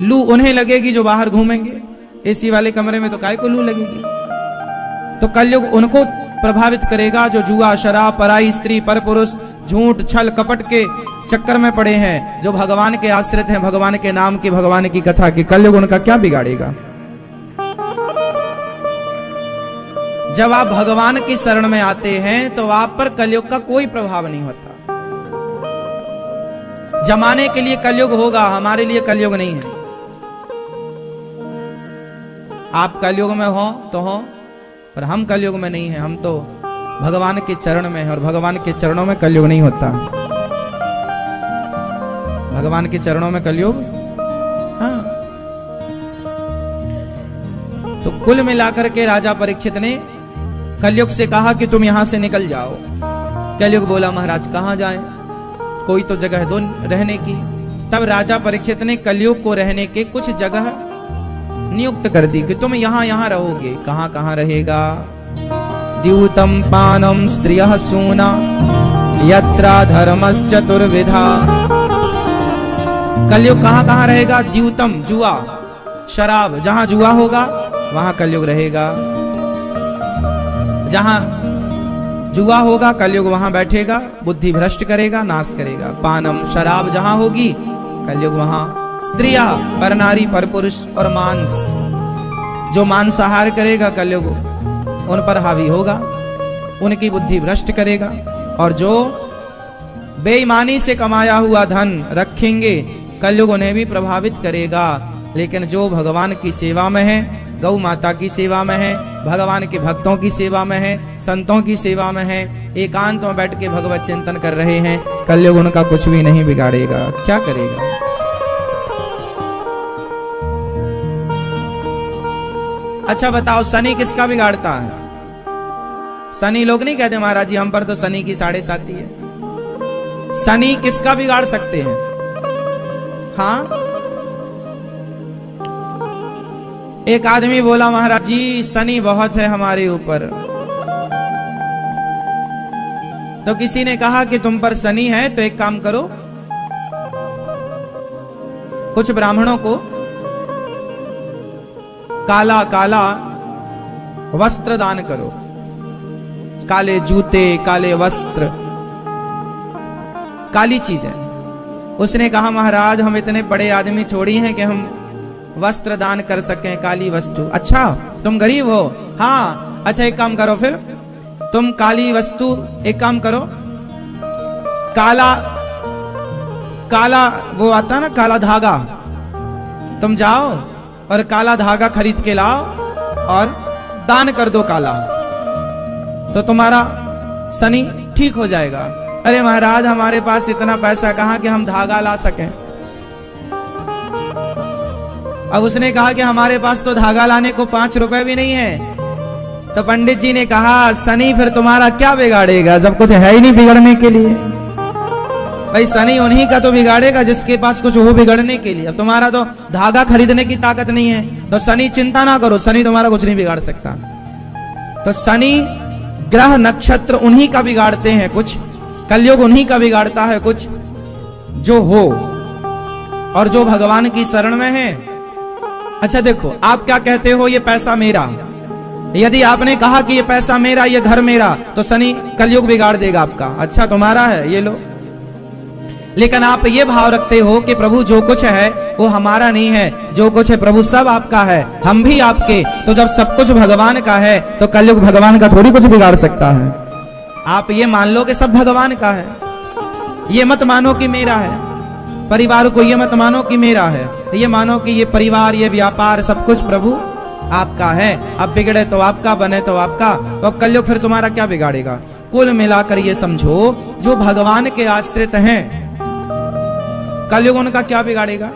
लू उन्हें लगेगी जो बाहर घूमेंगे, एसी वाले कमरे में तो काय को लू लगेगी। तो कलयुग उनको प्रभावित करेगा जो जुआ, शराब, पराई स्त्री, परपुरुष, झूठ, छल, कपट के चक्कर में पड़े हैं, जो भगवान के आश्रित हैं, भगवान के नाम की, भगवान की कथा की। कलयुग उनका क्या बिगाड़ेगा? जब आप भगवान की शरण में आते हैं तो आप पर कलयुग का कोई प्रभाव नहीं होता। जमाने के लिए कलयुग होगा, हमारे लिए कलयुग नहीं है। आप कलयुग में हो तो हो, पर हम कलयुग में नहीं है। हम तो भगवान के चरण में है, और भगवान के चरणों में कलयुग नहीं होता। भगवान के चरणों में कलयुग, हाँ। तो कुल मिलाकर के राजा परीक्षित ने कलयुग से कहा कि तुम यहां से निकल जाओ। कलयुग बोला महाराज कहां जाएं, कोई तो जगह दो रहने की। तब राजा परीक्षित ने कलयुग को रहने के कुछ जगह नियुक्त कर दी कि तुम यहां यहां रहोगे। कहां कहां रहेगा? द्यूतम पानम स्त्रियः सूना यत्रा धर्मश्चतुर्विधा। कलयुग कहां कहां रहेगा? द्यूतम जुआ, शराब, जहां जुआ होगा वहां कलयुग रहेगा। जहां जुआ होगा कलयुग वहां बैठेगा, बुद्धि भ्रष्ट करेगा, नाश करेगा। पानम, शराब जहां होगी कलयुग वहां। स्त्रिया, पर नारी, पर पुरुष, और मांस, जो मांसाहार करेगा कलयुग उन पर हावी होगा, उनकी बुद्धि भ्रष्ट करेगा। और जो बेईमानी से कमाया हुआ धन रखेंगे कलयुग उन्हें भी प्रभावित करेगा। लेकिन जो भगवान की सेवा में है, गौ माता की सेवा में है, भगवान के भक्तों की सेवा में है, संतों की सेवा में है, एकांत में बैठ के भगवत चिंतन कर रहे हैं, कलयुग उनका कुछ भी नहीं बिगाड़ेगा। क्या करेगा? अच्छा बताओ, शनि किसका बिगाड़ता है? शनि लोग नहीं कहते महाराज जी हम पर तो शनि की 7.5 है। शनि किसका बिगाड़ सकते हैं? हाँ, एक आदमी बोला महाराज जी शनि बहुत है हमारे ऊपर। तो किसी ने कहा कि तुम पर शनि है तो एक काम करो, कुछ ब्राह्मणों को काला काला वस्त्र दान करो, काले जूते, काले वस्त्र, काली चीजें। उसने कहा महाराज हम इतने बड़े आदमी थोड़ी हैं कि हम वस्त्र दान कर सकें, काली वस्तु। अच्छा तुम गरीब हो? हाँ। अच्छा एक काम करो, फिर तुम काली वस्तु, एक काम करो, काला काला वो आता ना काला धागा, तुम जाओ और काला धागा खरीद के लाओ और दान कर दो काला, तो तुम्हारा शनि ठीक हो जाएगा। अरे महाराज हमारे पास इतना पैसा कहां कि हम धागा ला सकें। अब उसने कहा कि हमारे पास तो धागा लाने को 5 रुपए भी नहीं है। तो पंडित जी ने कहा शनि फिर तुम्हारा क्या बिगाड़ेगा जब कुछ है ही नहीं बिगड़ने के लिए। भाई शनि उन्हीं का तो बिगाड़ेगा जिसके पास कुछ हो बिगड़ने के लिए। अब तुम्हारा तो धागा खरीदने की ताकत नहीं है, तो शनि चिंता ना करो, शनि तुम्हारा कुछ नहीं बिगाड़ सकता। तो शनि ग्रह नक्षत्र उन्हीं का बिगाड़ते हैं कुछ, कलयुग उन्हीं का बिगाड़ता है कुछ, जो हो और जो भगवान की शरण में है। अच्छा देखो, आप क्या कहते हो ये पैसा मेरा, यदि आपने कहा कि ये पैसा मेरा, ये घर मेरा, तो शनि कलयुग बिगाड़ देगा आपका। अच्छा तुम्हारा है ये लो, लेकिन आप ये भाव रखते हो कि प्रभु जो कुछ है वो हमारा नहीं है, जो कुछ है प्रभु सब आपका है, हम भी आपके। तो जब सब कुछ भगवान का है तो कलयुग भगवान का थोड़ी कुछ बिगाड़ सकता है। आप ये मान लो कि सब भगवान का है, ये मत मानो कि मेरा है। परिवार को ये मत मानो कि मेरा है, ये मानो कि ये परिवार, ये व्यापार, सब कुछ प्रभु आपका है। अब बिगड़े तो आपका, बने तो आपका, तो कलयुग फिर तुम्हारा क्या बिगाड़ेगा? कुल मिलाकर ये समझो जो भगवान के आश्रित हैं कलयुग उनका क्या बिगाड़ेगा?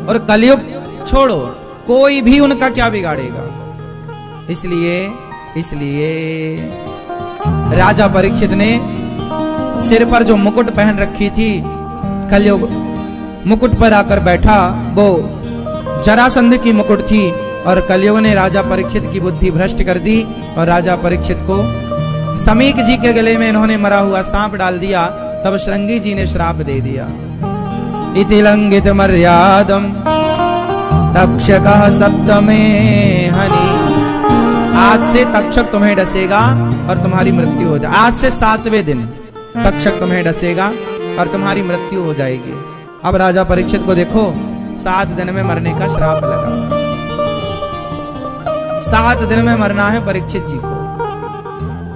और कलयुग छोड़ो, कोई भी उनका क्या बिगाड़ेगा? इसलिए राजा परीक्षित ने सिर पर जो मुकुट पहन रखी थी, कलयुग मुकुट पर आकर बैठा, वो जरासंध की मुकुट थी, और कलयुग ने राजा परीक्षित की बुद्धि भ्रष्ट कर दी और राजा परीक्षित को समीक जी के गले में इन्होंने मरा हुआ सांप डाल दिया। तब श्रृंगी जी ने श्राप दे दिया। इति लंघित मर्यादम तक्षकः सप्तमे हनि। आज से तक्षक तुम्हें डसेगा और तुम्हारी मृत्यु हो जाए। आज से 7वें दिन तक्षक तुम्हें डसेगा और तुम्हारी मृत्यु हो जाएगी। अब राजा परीक्षित को देखो, 7 दिन में मरने का श्राप लगा। 7 दिन में मरना है परीक्षित जी को।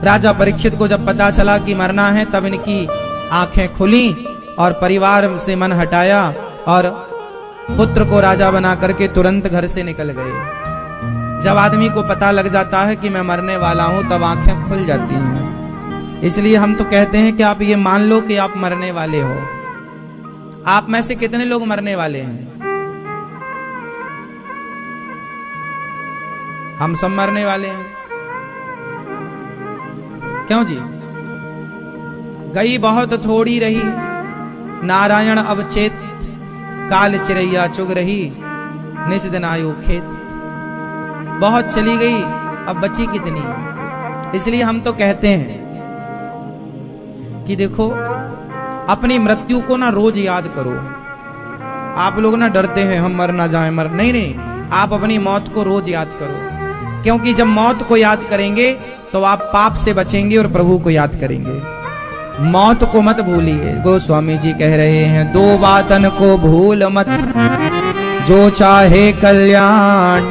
राजा परीक्षित को जब पता चला कि मरना है, तब इनकी आंखें खुली और परिवार से मन हटाया और पुत्र को राजा बना करके तुरंत घर से निकल गए। जब आदमी को पता लग जाता है कि मैं मरने वाला हूं, तब आंखें खुल जाती हैं। इसलिए हम तो कहते हैं कि आप ये मान लो कि आप मरने वाले हो। आप में से कितने लोग मरने वाले हैं? हम सब मरने वाले हैं। क्यों जी? गई बहुत थोड़ी रही, नारायण अवचेत, काल चिरैया चुग रही, निज दिन आयु खेत। बहुत चली गई, अब बची कितनी? इसलिए हम तो कहते हैं कि देखो, अपनी मृत्यु को ना रोज याद करो। आप लोग ना डरते हैं हम मर ना जाए, नहीं, आप अपनी मौत को रोज याद करो। क्योंकि जब मौत को याद करेंगे तो आप पाप से बचेंगे और प्रभु को याद करेंगे। मौत को मत भूलिए। गोस्वामी जी कह रहे हैं, 2 बातन को भूल मत, जो चाहे कल्याण,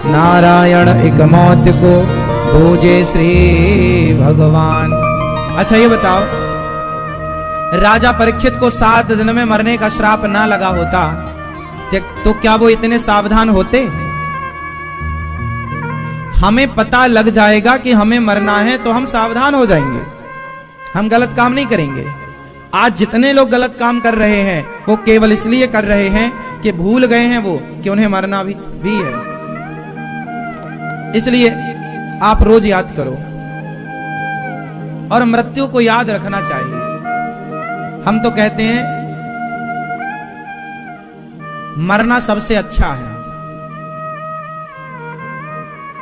नारायण एक मौत को पूजे श्री भगवान। अच्छा ये बताओ, राजा परीक्षित को 7 दिन में मरने का श्राप ना लगा होता तो क्या वो इतने सावधान होते? हमें पता लग जाएगा कि हमें मरना है तो हम सावधान हो जाएंगे, हम गलत काम नहीं करेंगे। आज जितने लोग गलत काम कर रहे हैं वो केवल इसलिए कर रहे हैं कि भूल गए हैं वो कि उन्हें मरना भी है। इसलिए आप रोज याद करो और मृत्यु को याद रखना चाहिए। हम तो कहते हैं मरना सबसे अच्छा है।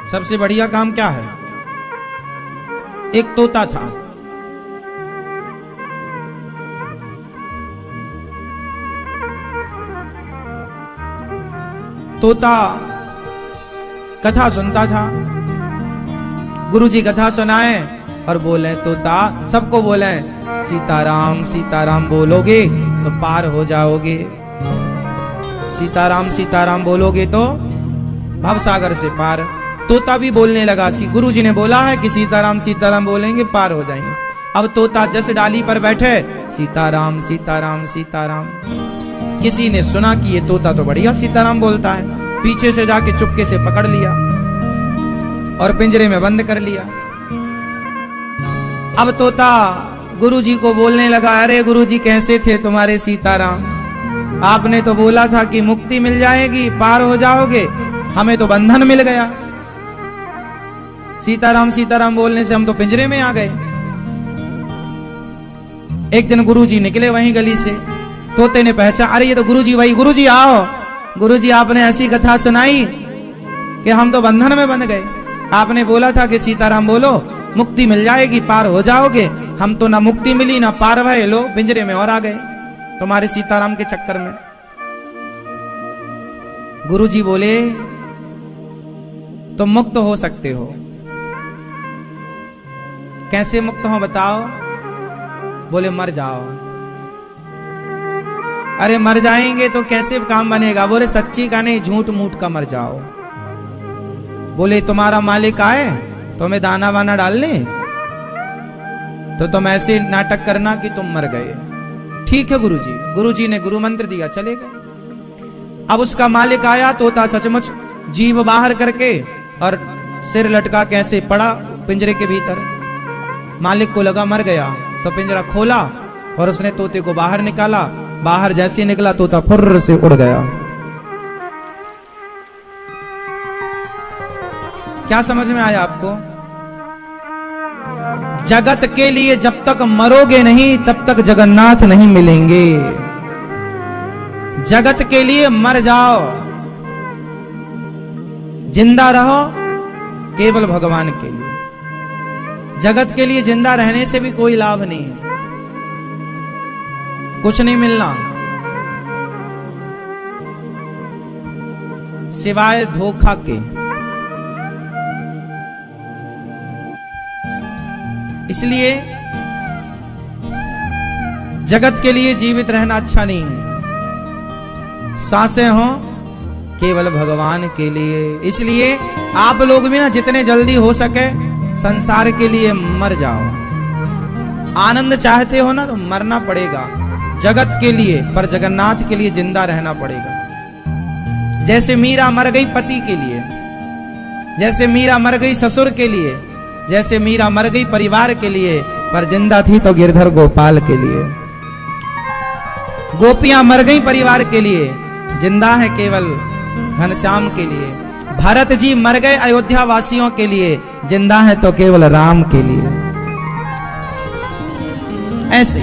सबसे बढ़िया काम क्या है? एक तोता था, तोता कथा सुनता था। गुरुजी कथा सुनाए और बोले तोता, सबको बोले सीताराम सीताराम बोलोगे तो पार हो जाओगे, सीताराम सीताराम बोलोगे तो भवसागर से पार। तोता भी बोलने लगा, गुरुजी ने बोला है कि सीताराम सीताराम बोलेंगे पार हो जाएंगे। अब तोता जस डाली पर बैठे, सीताराम सीताराम सीताराम। किसी ने सुना कि ये तोता तो बढ़िया सीताराम बोलता है, पीछे से जाके चुपके से पकड़ लिया और पिंजरे में बंद कर लिया। अब तोता गुरुजी को बोलने लगा, अरे गुरुजी कैसे थे तुम्हारे सीताराम? आपने तो बोला था कि मुक्ति मिल जाएगी, पार हो जाओगे, हमें तो बंधन मिल गया। सीताराम सीताराम बोलने से हम तो पिंजरे में आ गए। एक दिन गुरुजी निकले वहीं गली से, तोते ने पहचान, अरे ये तो गुरुजी, वही गुरुजी आओ। गुरुजी आपने ऐसी कथा सुनाई कि हम तो बंधन में बंध गए। आपने बोला था कि सीताराम बोलो मुक्ति मिल जाएगी, पार हो जाओगे। हम तो ना मुक्ति मिली ना पार भये, लो पिंजरे में और आ गए तुम्हारे सीताराम के चक्कर में। गुरुजी बोले तुम मुक्त हो सकते हो। कैसे मुक्त हो बताओ? बोले मर जाओ। अरे मर जाएंगे तो कैसे काम बनेगा? बोले सच्ची का नहीं, झूठ मूठ का मर जाओ। बोले तुम्हारा मालिक आए तुम्हें दाना वाना डालने तो तुम ऐसे नाटक करना कि तुम मर गए। ठीक है गुरुजी। गुरुजी ने गुरु मंत्र दिया, चले गए। अब उसका मालिक आया, तोता सचमुच जीभ बाहर करके और सिर लटका कैसे पड़ा पिंजरे के भीतर। मालिक को लगा मर गया, तो पिंजरा खोला और उसने तोते को बाहर निकाला। बाहर जैसे निकला तोता फुर्र से उड़ गया। क्या समझ में आया आपको? जगत के लिए जब तक मरोगे नहीं तब तक जगन्नाथ नहीं मिलेंगे। जगत के लिए मर जाओ, जिंदा रहो केवल भगवान के लिए। जगत के लिए जिंदा रहने से भी कोई लाभ नहीं है, कुछ नहीं मिलना। सिवाय धोखा के। इसलिए जगत के लिए जीवित रहना अच्छा नहीं है। सांसें हों केवल भगवान के लिए। इसलिए आप लोग भी ना जितने जल्दी हो सके संसार के लिए मर जाओ। आनंद चाहते हो ना तो मरना पड़ेगा जगत के लिए, पर जगन्नाथ के लिए जिंदा रहना पड़ेगा। जैसे मीरा मर गई पति के लिए, जैसे मीरा मर गई ससुर के लिए, जैसे मीरा मर गई परिवार के लिए, पर जिंदा थी तो गिरधर गोपाल के लिए। गोपियां मर गई परिवार के लिए, जिंदा है केवल घनश्याम के लिए। भरत जी मर गए अयोध्या वासियों के लिए, जिंदा है तो केवल राम के लिए। ऐसे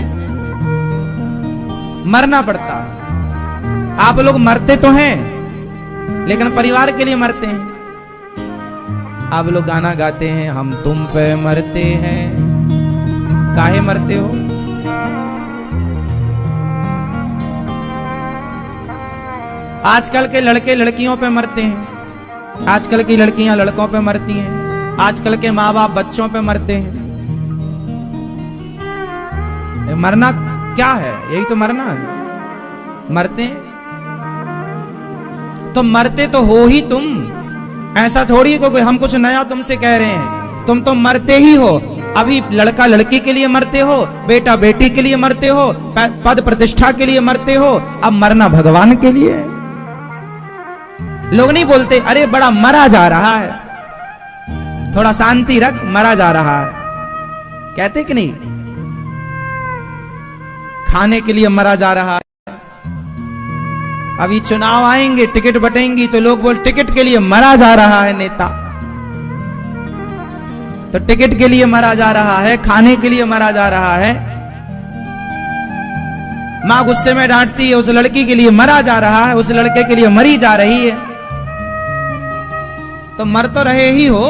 मरना पड़ता है। आप लोग मरते तो हैं लेकिन परिवार के लिए मरते हैं। आप लोग गाना गाते हैं हम तुम पे मरते हैं, काहे मरते हो? आजकल के लड़के लड़कियों पे मरते हैं, आजकल की लड़कियां लड़कों पे मरती हैं, आजकल के माँ बाप बच्चों पे मरते हैं। मरना क्या है? यही तो मरना है। मरते हैं तो मरते तो हो ही तुम। ऐसा थोड़ी कोई हम कुछ नया तुमसे कह रहे हैं, तुम तो मरते ही हो। अभी लड़का लड़की के लिए मरते हो, बेटा बेटी के लिए मरते हो, पद प्रतिष्ठा के लिए मरते हो, अब मरना भगवान के लिए। लोग नहीं बोलते अरे बड़ा मरा जा रहा है, थोड़ा शांति रख, मरा जा रहा है, कहते कि नहीं? खाने के लिए मरा जा रहा है। अभी चुनाव आएंगे, टिकट बटेंगी तो लोग बोल टिकट के लिए मरा जा रहा है नेता। तो टिकट के लिए मरा जा रहा है, खाने के लिए मरा जा रहा है। मां गुस्से में डांटती है, उस लड़की के लिए मरा जा रहा है, उस लड़के के लिए मरी जा रही है। तो मर तो रहे ही हो,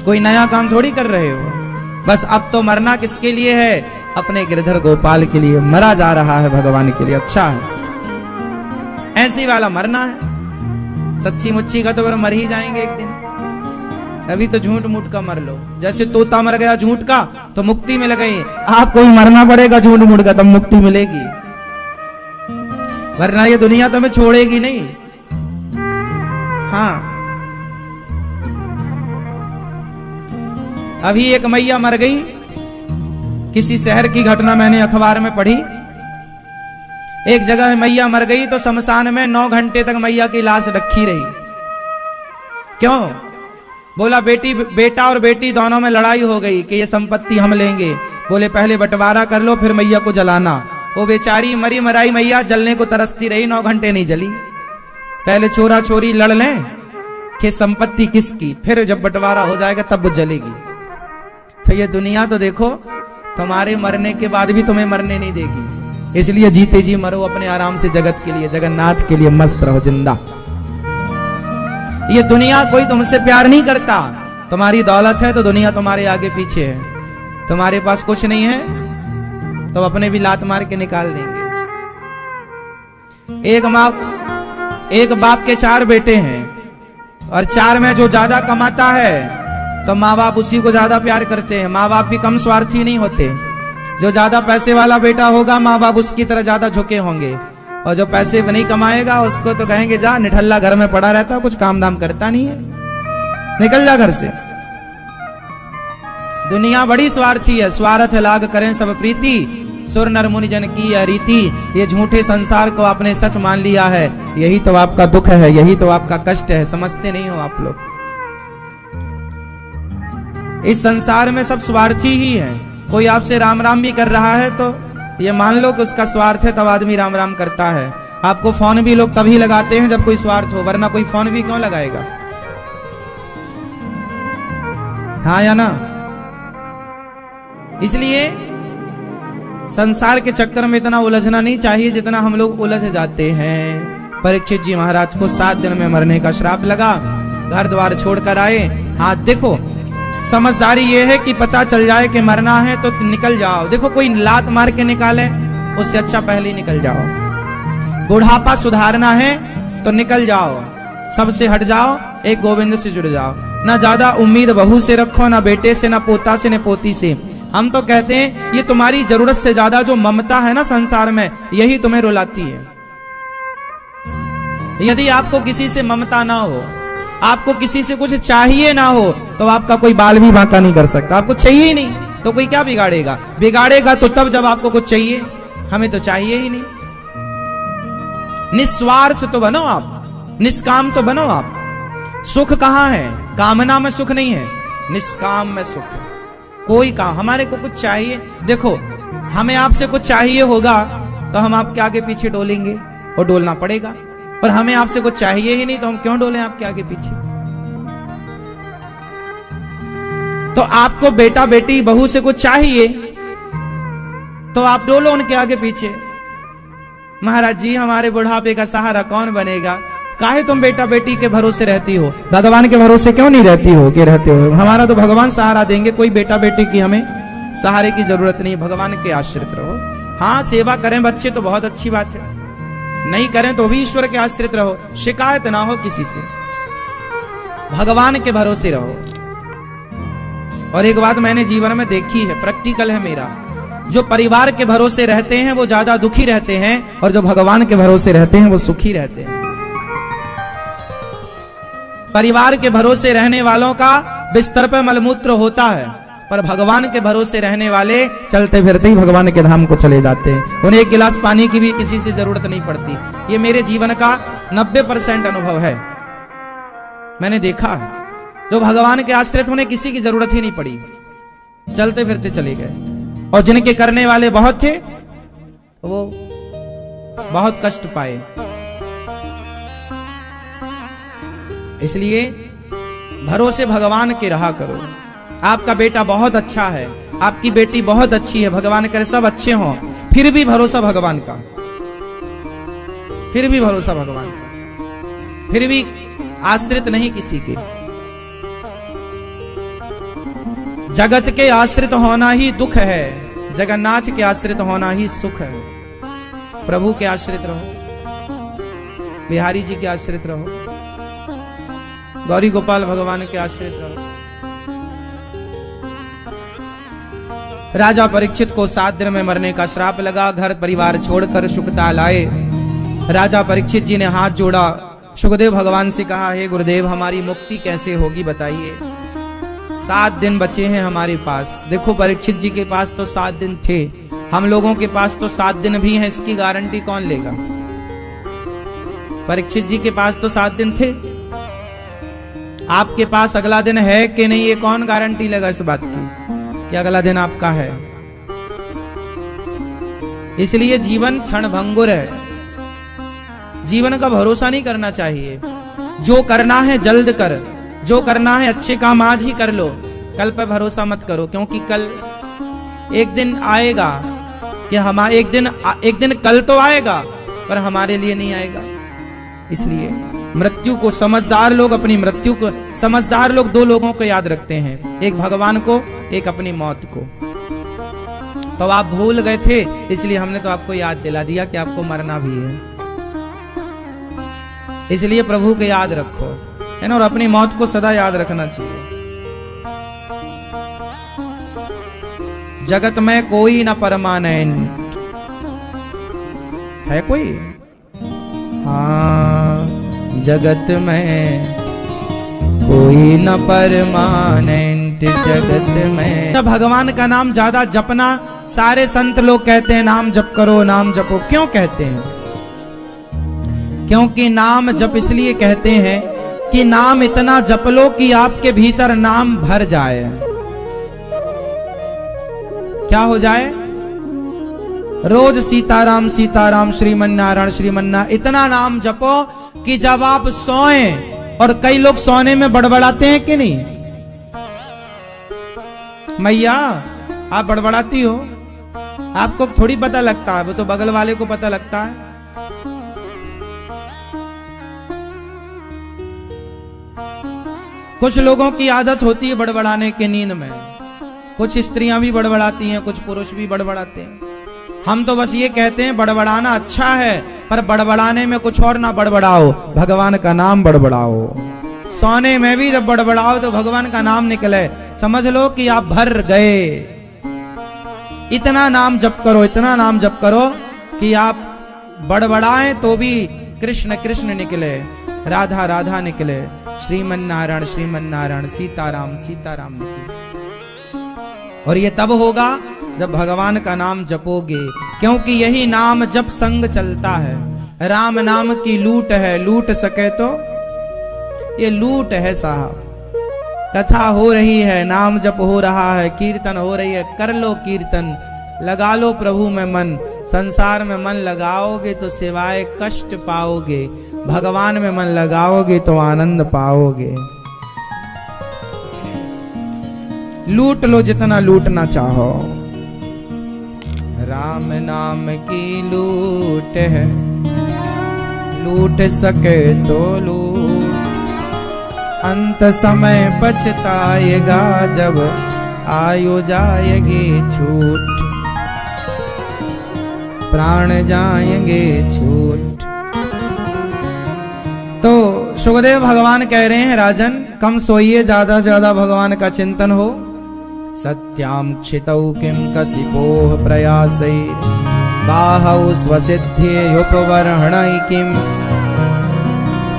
कोई नया काम थोड़ी कर रहे हो। बस अब तो मरना किसके लिए है? अपने गिरधर गोपाल के लिए मरा जा रहा है, भगवान के लिए। अच्छा है, ऐसी वाला मरना है। सच्ची मुच्ची का तो फिर मर ही जाएंगे एक दिन। अभी तो झूठ मूठ का मर लो, जैसे तोता मर गया झूठ का तो मुक्ति मिल गई। आपको ही मरना पड़ेगा झूठ मूठ का, तब मुक्ति मिलेगी, वरना ये दुनिया तुम्हें छोड़ेगी नहीं। हाँ, अभी एक मैया मर गई, किसी शहर की घटना मैंने अखबार में पढ़ी। एक जगह मैया मर गई तो शमशान में 9 घंटे तक मैया की लाश रखी रही। क्यों? बोला बेटा और बेटी दोनों में लड़ाई हो गई कि ये संपत्ति हम लेंगे। बोले पहले बंटवारा कर लो फिर मैया को जलाना। वो बेचारी मरी मराई मैया जलने को तरसती रही, 9 घंटे नहीं जली। पहले छोरा छोरी लड़ लें कि संपत्ति किसकी, फिर जब बंटवारा हो जाएगा तब वो जलेगी। तो ये दुनिया तो देखो, तुम्हारे मरने के बाद भी तुम्हें मरने नहीं देगी। इसलिए जीते जी मरो अपने आराम से, जगत के लिए, जगन्नाथ के लिए मस्त रहो जिंदा। ये दुनिया कोई तुमसे प्यार नहीं करता। तुम्हारी दौलत है तो दुनिया तुम्हारे आगे पीछे है। तुम्हारे पास कुछ नहीं है तो अपने भी लात मार के निकाल देंगे। एक बाप के 4 बेटे हैं और 4 में जो ज्यादा कमाता है तो माँ बाप उसी को ज्यादा प्यार करते हैं। माँ बाप भी कम स्वार्थी नहीं होते। जो ज्यादा पैसे वाला बेटा होगा माँ बाप उसकी तरह ज्यादा झुके होंगे, और जो पैसे नहीं कमाएगा उसको तो कहेंगे जा निठल्ला घर में पड़ा रहता, कुछ काम दाम करता नहीं है, निकल जा घर से। दुनिया बड़ी स्वार्थी है। स्वार्थ लाग करें सब प्रीति, सुर नर मुनि जन की यह रीति। ये झूठे संसार को आपने सच मान लिया है, यही तो आपका दुख है, यही तो आपका कष्ट है। समझते नहीं हो आप लोग। इस संसार में सब स्वार्थी ही है। कोई आपसे राम राम भी कर रहा है तो ये मान लो कि उसका स्वार्थ है, तब आदमी राम राम करता है। आपको फोन भी लोग तभी लगाते हैं जब कोई स्वार्थ हो, वरना कोई फोन भी क्यों लगाएगा? हाँ या ना? इसलिए संसार के चक्कर में इतना उलझना नहीं चाहिए जितना हम लोग उलझ जाते हैं। परीक्षित जी महाराज को 7 दिन में मरने का श्राप लगा, घर द्वार छोड़कर आए। हाँ देखो, समझदारी ये है कि पता चल जाए कि मरना है तो निकल जाओ। देखो कोई लात मार के निकाले, उससे अच्छा पहले ही निकल जाओ। बुढ़ापा सुधारना है तो निकल जाओ, सबसे हट जाओ, एक गोविंद से जुड़ जाओ। ना ज्यादा उम्मीद बहू से रखो, ना बेटे से, ना पोता से, ना पोती से। हम तो कहते हैं ये तुम्हारी जरूरत से ज्यादा जो ममता है ना संसार में, यही तुम्हें रुलाती है। यदि आपको किसी से ममता ना हो, आपको किसी से कुछ चाहिए ना हो, तो आपका कोई बाल भी बांका नहीं कर सकता। आपको चाहिए ही नहीं तो कोई क्या बिगाड़ेगा? बिगाड़ेगा तो तब जब आपको कुछ चाहिए। हमें तो चाहिए ही नहीं। निस्वार्थ तो बनो आप, निष्काम तो बनो आप। सुख कहां है? कामना में सुख नहीं है, निष्काम में सुख है। कोई काम हमारे को कुछ चाहिए, देखो हमें आपसे कुछ चाहिए होगा तो हम आपके आगे पीछे डोलेंगे और डोलना पड़ेगा, पर हमें आपसे कुछ चाहिए ही नहीं तो हम क्यों डोलें आपके आगे पीछे? तो आपको बेटा बेटी बहू से कुछ चाहिए तो आप डोलो उनके आगे पीछे। महाराज जी हमारे बुढ़ापे का सहारा कौन बनेगा? काहे तुम बेटा बेटी के भरोसे रहती हो, भगवान के भरोसे क्यों नहीं रहती हो? के रहते हो, हमारा तो भगवान सहारा देंगे, कोई बेटा बेटी की हमें सहारे की जरूरत नहीं, भगवान के आश्रित रहो। हाँ सेवा करें बच्चे तो बहुत अच्छी बात है, नहीं करें तो भी ईश्वर के आश्रित रहो, शिकायत ना हो किसी से, भगवान के भरोसे रहो। और एक बात मैंने जीवन में देखी है, प्रैक्टिकल है मेरा, जो परिवार के भरोसे रहते हैं वो ज्यादा दुखी रहते हैं, और जो भगवान के भरोसे रहते हैं वो सुखी रहते हैं। परिवार के भरोसे रहने वालों का बिस्तर पर मलमूत्र होता है, पर भगवान के भरोसे रहने वाले चलते फिरते ही भगवान के धाम को चले जाते हैं। उन्हें एक गिलास पानी की भी किसी से जरूरत नहीं पड़ती। ये मेरे जीवन का 90% अनुभव है, मैंने देखा है। जो भगवान के आश्रित उन्हें किसी की जरूरत ही नहीं पड़ी, चलते फिरते चले गए। और जिनके करने वाले बहुत थे वो बहुत कष्ट पाए। इसलिए भरोसे भगवान के रहा करो। आपका बेटा बहुत अच्छा है, आपकी बेटी बहुत अच्छी है, भगवान करे सब अच्छे हों, फिर भी भरोसा भगवान का, फिर भी भरोसा भगवान का, फिर भी आश्रित नहीं किसी के। जगत के आश्रित होना ही दुख है, जगन्नाथ के आश्रित होना ही सुख है। प्रभु के आश्रित रहो, बिहारी जी के आश्रित रहो, गौरी गोपाल भगवान के आश्रित रहो। राजा परीक्षित को 7 दिन में मरने का श्राप लगा, घर परिवार छोड़कर शुकताल आए। राजा परीक्षित जी ने हाथ जोड़ा, सुखदेव भगवान से कहा, हे गुरुदेव हमारी मुक्ति कैसे होगी बताइए, 7 दिन बचे हैं हमारे पास। देखो परीक्षित जी के पास तो 7 दिन थे, हम लोगों के पास तो 7 दिन भी हैं, इसकी गारंटी कौन लेगा? परीक्षित जी के पास तो 7 दिन थे, आपके पास अगला दिन है कि नहीं, ये कौन गारंटी लेगा इस बात की कि अगला दिन आपका है? इसलिए जीवन क्षणभंगुर है, जीवन का भरोसा नहीं करना चाहिए। जो करना है जल्द कर, जो करना है अच्छे काम आज ही कर लो, कल पर भरोसा मत करो, क्योंकि कल एक दिन आएगा कि एक दिन कल तो आएगा पर हमारे लिए नहीं आएगा। इसलिए मृत्यु को समझदार लोग, अपनी मृत्यु को समझदार लोग 2 लोगों को याद रखते हैं, एक भगवान को, एक अपनी मौत को। तो आप भूल गए थे, इसलिए हमने तो आपको याद दिला दिया कि आपको मरना भी है। इसलिए प्रभु को याद रखो, है ना, और अपनी मौत को सदा याद रखना चाहिए। जगत में कोई ना परमानेंट है कोई, हाँ जगत में कोई न परमानेंट, जगत में। तो भगवान का नाम ज्यादा जपना, सारे संत लोग कहते हैं नाम जप करो, नाम जपो। क्यों कहते हैं? क्योंकि नाम जप इसलिए कहते हैं कि नाम इतना जप लो कि आपके भीतर नाम भर जाए। क्या हो जाए? रोज सीताराम सीताराम, श्रीमन नारायण श्रीमन नारायण, इतना नाम जपो कि जब आप सोएं, और कई लोग सोने में बड़बड़ाते हैं कि नहीं? मैया आप बड़बड़ाती हो, आपको थोड़ी पता लगता है, वो तो बगल वाले को पता लगता है। कुछ लोगों की आदत होती है बड़बड़ाने के नींद में, कुछ स्त्रियां भी बड़बड़ाती हैं, कुछ पुरुष भी बड़बड़ाते हैं। हम तो बस ये कहते हैं बड़बड़ाना अच्छा है, पर बड़बड़ाने में कुछ और ना बड़बड़ाओ, भगवान का नाम बड़बड़ाओ। सोने में भी जब बड़बड़ाओ तो भगवान का नाम निकले, समझ लो कि आप भर गए। इतना नाम जप करो, इतना नाम जप करो कि आप बड़बड़ाएं तो भी कृष्ण कृष्ण निकले, राधा राधा निकले, श्रीमन नारायण श्रीमन नारायण, सीताराम सीताराम निकले। और ये तब होगा जब भगवान का नाम जपोगे, क्योंकि यही नाम जप संग चलता है। राम नाम की लूट है, लूट सके तो ये लूट है साहब। कथा हो रही है, नाम जप हो रहा है, कीर्तन हो रही है, कर लो कीर्तन, लगा लो प्रभु में मन। संसार में मन लगाओगे तो सिवाय कष्ट पाओगे, भगवान में मन लगाओगे तो आनंद पाओगे। लूट लो जितना लूटना चाहो, राम नाम की लूट है, लूट सके तो लूट, अंत समय पछताएगा जब आयु जाएगी छूट, प्राण जाएंगे छूट। तो सुखदेव भगवान कह रहे हैं, राजन कम सोइए, ज्यादा से ज्यादा भगवान का चिंतन हो। सत्याम क्षितौ किम कसिपोह प्रयासै, बाहौ स्वसिद्ध्येयुपवर्हणै किम,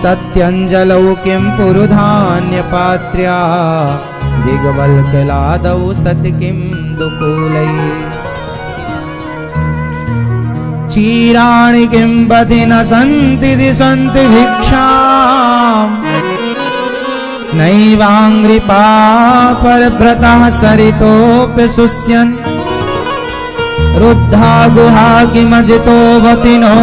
सत्यंजलौ किम पुरुधान्य पात्र्या, दिग्वल्कलादौ सत किम दुकूलै, चीराणि किं बधि न सन्ति दिशन्ति भिक्षाम्, नैवाङ्घ्रिपा परव्रतः सरितोऽपि शुष्यन्, रुद्धा गुहा किमजितो वतिनोपसन्नान्,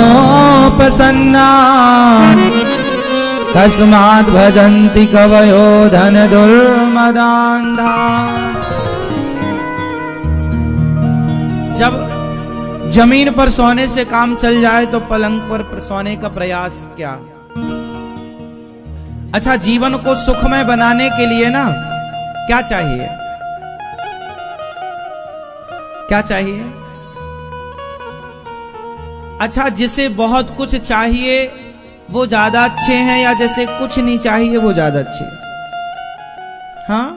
तस्माद् भजन्ति कवयो धन दुर्मदान्धा। जब जमीन पर सोने से काम चल जाए तो पलंग पर सोने का प्रयास क्या। अच्छा, जीवन को सुखमय बनाने के लिए ना क्या चाहिए, क्या चाहिए? अच्छा, जिसे बहुत कुछ चाहिए वो ज्यादा अच्छे हैं, या जैसे कुछ नहीं चाहिए वो ज्यादा अच्छे? हाँ,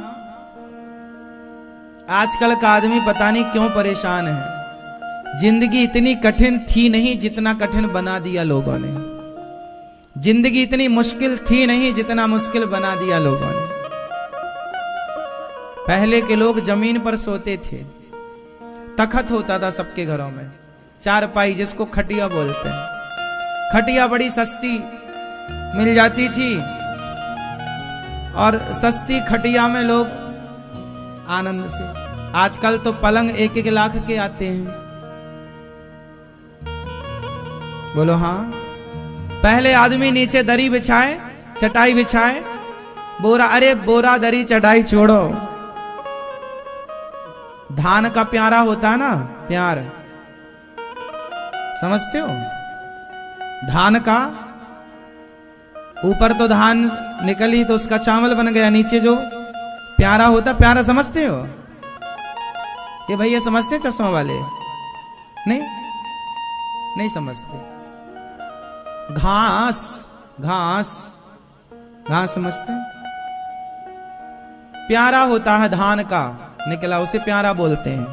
आजकल का आदमी पता नहीं क्यों परेशान है। जिंदगी इतनी कठिन थी नहीं जितना कठिन बना दिया लोगों ने। जिंदगी इतनी मुश्किल थी नहीं जितना मुश्किल बना दिया लोगों ने। पहले के लोग जमीन पर सोते थे, तखत होता था सबके घरों में, चारपाई जिसको खटिया बोलते हैं। खटिया बड़ी सस्ती मिल जाती थी और सस्ती खटिया में लोग आनंद से। आजकल तो पलंग 1-1 लाख के आते हैं। बोलो हाँ। पहले आदमी नीचे दरी बिछाए, चटाई बिछाए, बोरा, अरे बोरा दरी चटाई छोड़ो, धान का प्यारा होता है ना, प्यार समझते हो? धान का ऊपर तो धान निकली तो उसका चावल बन गया, नीचे जो प्यारा होता, प्यारा समझते हो? ये भैया समझते चश्मा वाले? नहीं, नहीं समझते। घास, घास, घास समझते? प्यारा होता है धान का निकला, उसे प्यारा बोलते हैं।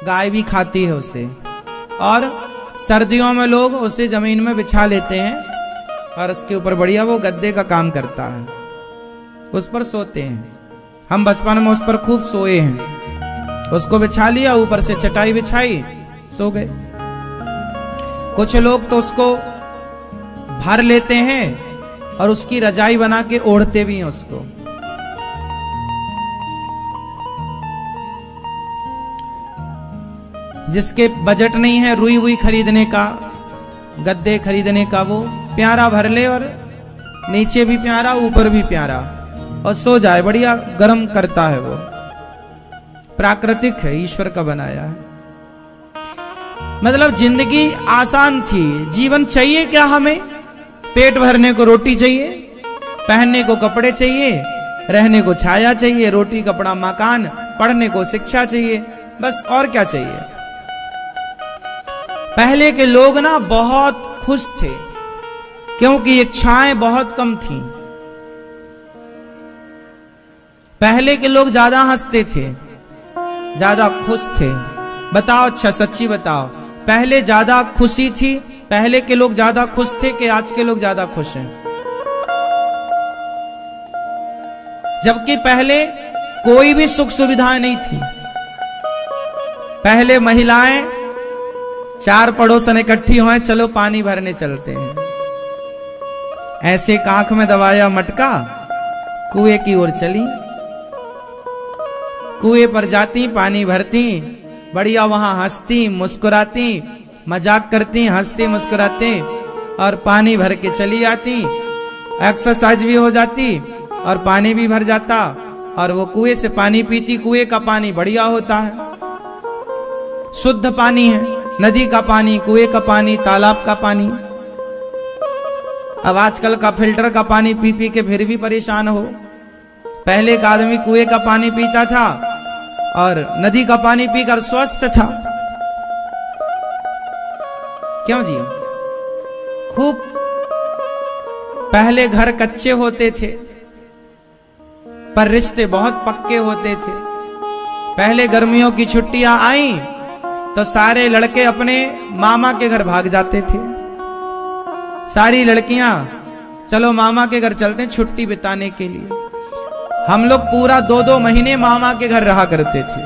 गाय भी खाती है उसे, और सर्दियों में लोग उसे जमीन में बिछा लेते हैं और उसके ऊपर बढ़िया वो गद्दे का काम करता है, उस पर सोते हैं। हम बचपन में उस पर खूब सोए हैं। उसको बिछा लिया, ऊपर से चटाई बिछाई, सो गए। कुछ लोग तो उसको भर लेते हैं और उसकी रजाई बना के ओढ़ते भी हैं उसको। जिसके बजट नहीं है रुई वुई खरीदने का, गद्दे खरीदने का, वो प्यारा भर ले और नीचे भी प्यारा ऊपर भी प्यारा, और सो जाए, बढ़िया गर्म करता है वो। प्राकृतिक है, ईश्वर का बनाया है। मतलब जिंदगी आसान थी। जीवन चाहिए क्या हमें? पेट भरने को रोटी चाहिए, पहनने को कपड़े चाहिए, रहने को छाया चाहिए, रोटी कपड़ा मकान, पढ़ने को शिक्षा चाहिए, बस और क्या चाहिए? पहले के लोग ना बहुत खुश थे, क्योंकि इच्छाएं बहुत कम थीं। पहले के लोग ज्यादा हंसते थे, ज्यादा खुश थे। बताओ, अच्छा सच्ची बताओ, पहले ज्यादा खुशी थी? पहले के लोग ज्यादा खुश थे कि आज के लोग ज्यादा खुश हैं? जबकि पहले कोई भी सुख सुविधाएं नहीं थी। पहले महिलाएं 4 पड़ोसन इकट्ठी हुए, चलो पानी भरने चलते हैं, ऐसे कांख में दबाया मटका, कुएं की ओर चली, कुएं पर जाती, पानी भरती, बढ़िया वहां हंसती मुस्कुराती, मजाक करती, हंसती मुस्कुराती और पानी भर के चली आती। एक्सरसाइज भी हो जाती और पानी भी भर जाता, और वो कुएं से पानी पीती। कुएं का पानी बढ़िया होता है, शुद्ध पानी है, नदी का पानी, कुएं का पानी, तालाब का पानी। अब आजकल का फिल्टर का पानी पी पी के फिर भी परेशान हो। पहले का आदमी कुएं का पानी पीता था और नदी का पानी पीकर स्वस्थ था। क्यों जी? खूब पहले घर कच्चे होते थे पर रिश्ते बहुत पक्के होते थे। पहले गर्मियों की छुट्टियां आई तो सारे लड़के अपने मामा के घर भाग जाते थे। सारी लड़कियां चलो मामा के घर चलते हैं छुट्टी बिताने के लिए। हम लोग पूरा 2-2 महीने मामा के घर रहा करते थे।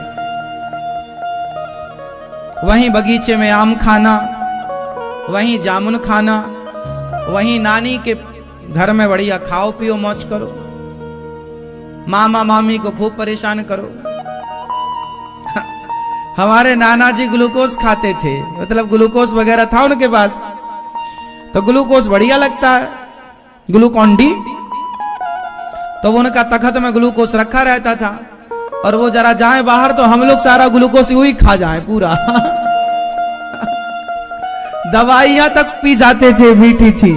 वहीं बगीचे में आम खाना, वहीं जामुन खाना, वहीं नानी के घर में बढ़िया खाओ पियो मौज करो, मामा मामी को खूब परेशान करो। हमारे नाना जी ग्लूकोज खाते थे, मतलब ग्लूकोज वगैरह था उनके पास, तो ग्लूकोज बढ़िया लगता है, ग्लूकॉन डी, तो वो उनका तखत में ग्लूकोज रखा रहता था। और वो जरा जाए बाहर तो हम लोग सारा ग्लूकोज वही खा जाए पूरा। दवाइयां तक पी जाते थे, मीठी थी।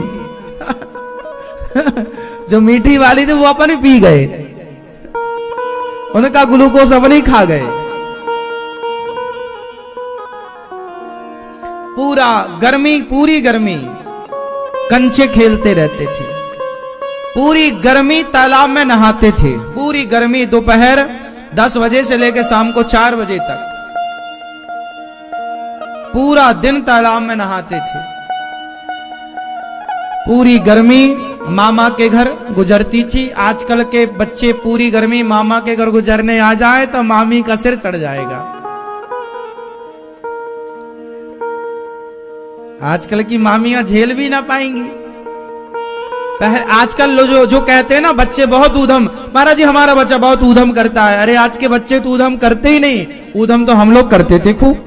जो मीठी वाली थी वो अपन ही पी गए, उनका ग्लूकोज अपन ही खा गए। पूरा गर्मी, पूरी गर्मी कंचे खेलते रहते थे, पूरी गर्मी तालाब में नहाते थे, पूरी गर्मी दोपहर 10 बजे से लेकर शाम को 4 बजे तक पूरा दिन तालाब में नहाते थे। पूरी गर्मी मामा के घर गुजरती थी। आजकल के बच्चे पूरी गर्मी मामा के घर गुजरने आ जाए तो मामी का सिर चढ़ जाएगा। आजकल की मामियां झेल भी ना पाएंगी। आजकल लोग जो कहते हैं ना बच्चे बहुत ऊधम, महाराज जी हमारा बच्चा बहुत ऊधम करता है। अरे आज के बच्चे तो ऊधम करते ही नहीं, ऊधम तो हम लोग करते थे खूब।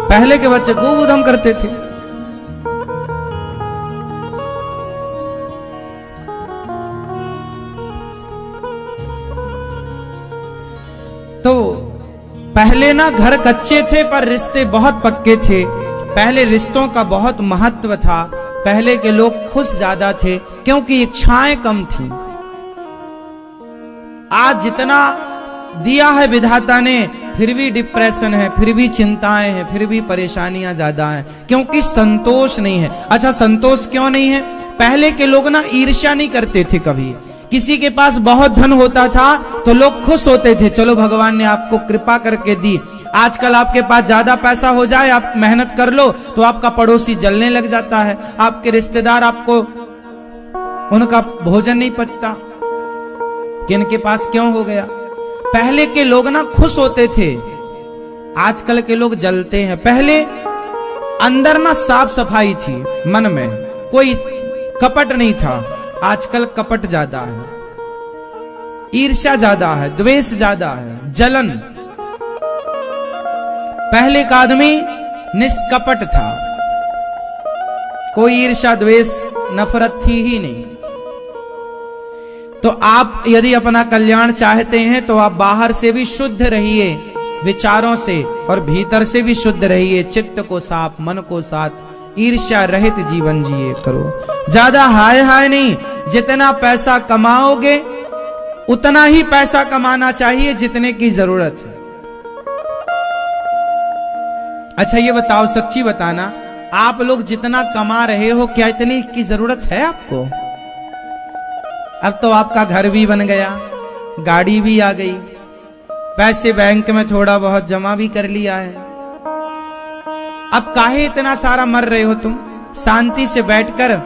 पहले के बच्चे खूब ऊधम करते थे। तो पहले ना घर कच्चे थे पर रिश्ते बहुत पक्के थे। पहले रिश्तों का बहुत महत्व था। पहले के लोग खुश ज्यादा थे क्योंकि इच्छाएं कम थी। आज जितना दिया है विधाता ने फिर भी डिप्रेशन है, फिर भी चिंताएं हैं, फिर भी परेशानियां ज्यादा हैं, क्योंकि संतोष नहीं है। अच्छा संतोष क्यों नहीं है? पहले के लोग ना ईर्ष्या नहीं करते थे कभी। किसी के पास बहुत धन होता था तो लोग खुश होते थे, चलो भगवान ने आपको कृपा करके दी। आजकल आपके पास ज्यादा पैसा हो जाए, आप मेहनत कर लो तो आपका पड़ोसी जलने लग जाता है, आपके रिश्तेदार, आपको उनका भोजन नहीं पचता कि इनके पास क्यों हो गया। पहले के लोग ना खुश होते थे, आजकल के लोग जलते हैं। पहले अंदर ना साफ सफाई थी, मन में कोई कपट नहीं था। आजकल कपट ज्यादा है, ईर्ष्या ज्यादा है, द्वेष ज्यादा है, जलन। पहले का आदमी निष्कपट था, कोई ईर्ष्या द्वेष नफरत थी ही नहीं। तो आप यदि अपना कल्याण चाहते हैं तो आप बाहर से भी शुद्ध रहिए विचारों से और भीतर से भी शुद्ध रहिए। चित्त को साफ, मन को साफ, ईर्ष्या रहित जीवन जिए करो। ज्यादा हाय हाय नहीं, जितना पैसा कमाओगे उतना ही पैसा कमाना चाहिए जितने की जरूरत है। अच्छा ये बताओ, सच्ची बताना, आप लोग जितना कमा रहे हो, क्या इतनी की जरूरत है आपको? अब तो आपका घर भी बन गया, गाड़ी भी आ गई, पैसे बैंक में थोड़ा बहुत जमा भी कर लिया है। अब काहे इतना सारा मर रहे हो तुम? शांति से बैठकर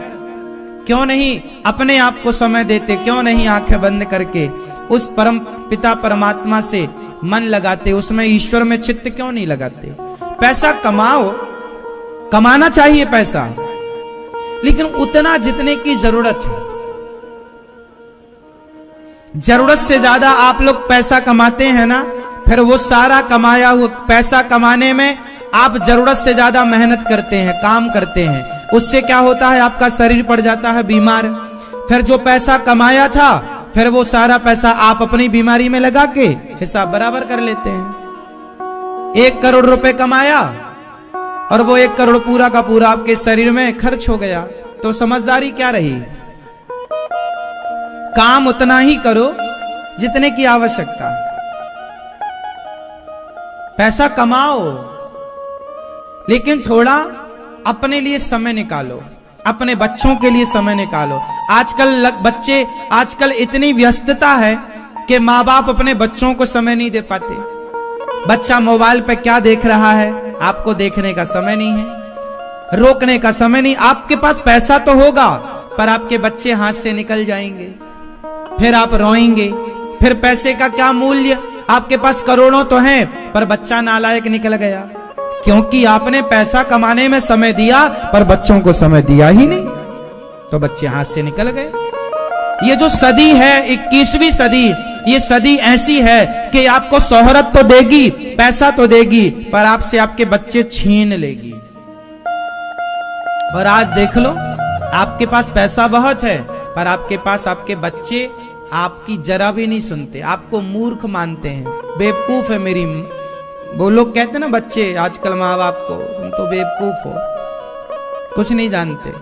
क्यों नहीं अपने आप को समय देते? क्यों नहीं आंखें बंद करके उस परम पिता परमात्मा से मन लगाते? उसमें ईश्वर में चित्त क्यों नहीं लगाते? पैसा कमाओ, कमाना चाहिए पैसा, लेकिन उतना जितने की जरूरत है। जरूरत से ज्यादा आप लोग पैसा कमाते हैं ना, फिर वो सारा कमाया हुआ पैसा कमाने में आप जरूरत से ज्यादा मेहनत करते हैं, काम करते हैं। उससे क्या होता है? आपका शरीर पड़ जाता है बीमार। फिर जो पैसा कमाया था, फिर वो सारा पैसा आप अपनी बीमारी में लगा के हिसाब बराबर कर लेते हैं। 1 करोड़ रुपए कमाया और वो 1 करोड़ पूरा का पूरा आपके शरीर में खर्च हो गया, तो समझदारी क्या रही? काम उतना ही करो जितने की आवश्यकता। पैसा कमाओ, लेकिन थोड़ा अपने लिए समय निकालो, अपने बच्चों के लिए समय निकालो। आजकल इतनी व्यस्तता है कि माँ बाप अपने बच्चों को समय नहीं दे पाते। बच्चा मोबाइल पे क्या देख रहा है, आपको देखने का समय नहीं है, रोकने का समय नहीं। आपके पास पैसा तो होगा, पर आपके बच्चे हाथ से निकल जाएंगे, फिर आप रोएंगे। फिर पैसे का क्या मूल्य? आपके पास करोड़ों तो हैं, पर बच्चा नालायक निकल गया, क्योंकि आपने पैसा कमाने में समय दिया पर बच्चों को समय दिया ही नहीं, तो बच्चे हाथ से निकल गए। ये जो सदी है, 21वीं सदी, ये सदी ऐसी है कि आपको शोहरत तो देगी, पैसा तो देगी, पर आपसे आपके बच्चे छीन लेगी। और आज देख लो, आपके पास पैसा बहुत है, पर आपके पास आपके बच्चे आपकी जरा भी नहीं सुनते, आपको मूर्ख मानते हैं, बेवकूफ है मेरी। वो लोग कहते हैं ना बच्चे आजकल माँ बाप को, तुम तो बेवकूफ हो, कुछ नहीं जानते।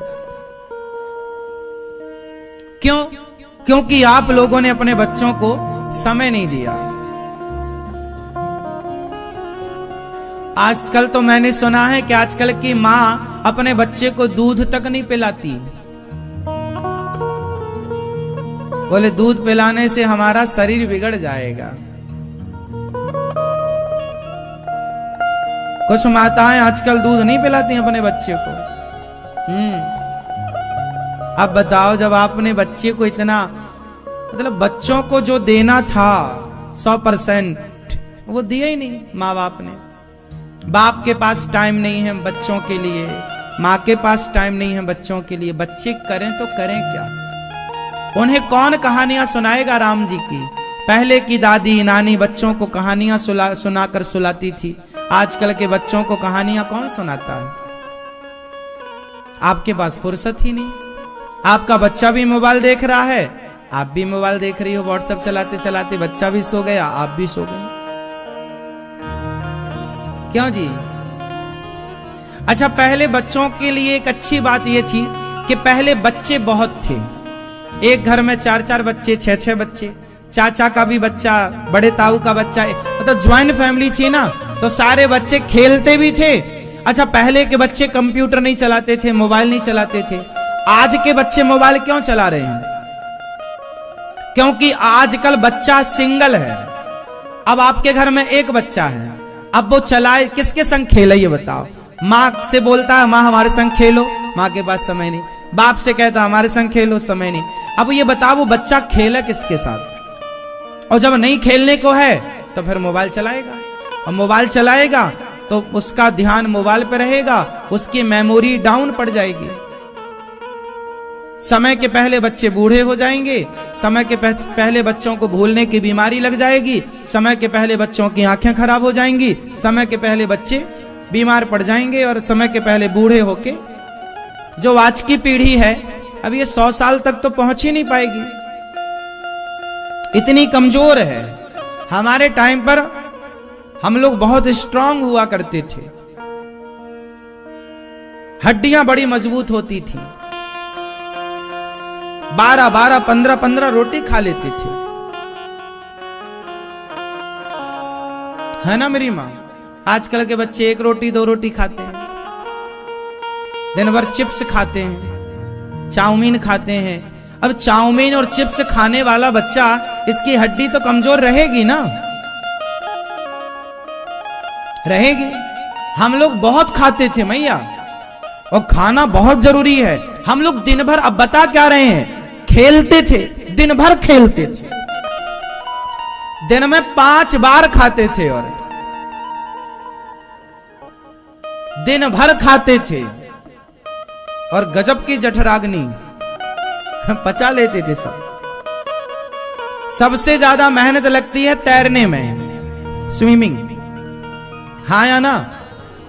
क्यों? क्योंकि आप लोगों ने अपने बच्चों को समय नहीं दिया। आजकल तो मैंने सुना है कि आजकल की माँ अपने बच्चे को दूध तक नहीं पिलाती। बोले दूध पिलाने से हमारा शरीर बिगड़ जाएगा। कुछ माताएं आजकल दूध नहीं पिलाती अपने बच्चे को। अब बताओ, जब आपने बच्चे को इतना, मतलब बच्चों को जो देना था 100%, वो दिया ही नहीं माँ बाप ने। बाप के पास टाइम नहीं है बच्चों के लिए, माँ के पास टाइम नहीं है बच्चों के लिए। बच्चे करें तो करें क्या? उन्हें कौन कहानियां सुनाएगा राम जी की? पहले की दादी नानी बच्चों को कहानियां सुनाकर सुलाती थी। आजकल के बच्चों को कहानियां कौन सुनाता है? आपके पास फुर्सत ही नहीं। आपका बच्चा भी मोबाइल देख रहा है, आप भी मोबाइल देख रही हो, व्हाट्सएप चलाते चलाते बच्चा भी सो गया, आप भी सो गए। क्यों जी? अच्छा, पहले बच्चों के लिए एक अच्छी बात यह थी कि पहले बच्चे बहुत थे। एक घर में 4-4 बच्चे, 6-6 बच्चे, चाचा का भी बच्चा, बड़े ताऊ का बच्चा, मतलब ज्वाइंट फैमिली थी ना, तो सारे बच्चे खेलते भी थे। अच्छा, पहले के बच्चे कंप्यूटर नहीं चलाते थे, मोबाइल नहीं चलाते थे। आज के बच्चे मोबाइल क्यों चला रहे हैं? क्योंकि आजकल बच्चा सिंगल है। अब आपके घर में एक बच्चा है, अब वो चलाए किसके संग खेले ये बताओ? माँ से बोलता है माँ हमारे संग खेलो, माँ के पास समय नहीं। बाप से कहता हमारे संग खेलो, समय नहीं। अब ये बताओ वो बच्चा खेले किसके साथ? और जब नहीं खेलने को है तो फिर मोबाइल चलाएगा, और मोबाइल चलाएगा तो उसका ध्यान मोबाइल पे रहेगा, उसकी मेमोरी डाउन पड़ जाएगी। समय के पहले बच्चे बूढ़े हो जाएंगे, समय के पहले बच्चों को भूलने की बीमारी लग जाएगी, समय के पहले बच्चों की आंखें खराब हो जाएंगी, समय के पहले बच्चे बीमार पड़ जाएंगे, और समय के पहले बूढ़े होके जो आज की पीढ़ी है अब ये 100 साल तक तो पहुंच ही नहीं पाएगी, इतनी कमजोर है। हमारे टाइम पर हम लोग बहुत स्ट्रांग हुआ करते थे, हड्डियां बड़ी मजबूत होती थी, 12-12, 15-15 रोटी खा लेते थे, है ना मेरी माँ? आजकल के बच्चे 1 रोटी 2 रोटी खाते हैं। दिन भर चिप्स खाते हैं, चाउमीन खाते हैं। अब चाउमीन और चिप्स खाने वाला बच्चा, इसकी हड्डी तो कमजोर रहेगी ना, रहेगी। हम लोग बहुत खाते थे मैया, और खाना बहुत जरूरी है। हम लोग दिन भर, अब बता क्या रहे हैं, खेलते थे, दिन भर खेलते थे, दिन में 5 बार खाते थे, और दिन भर खाते थे, और गजब की जठराग्नि पचा लेते थे सब। सबसे ज्यादा मेहनत लगती है तैरने में, स्विमिंग, हाँ या ना।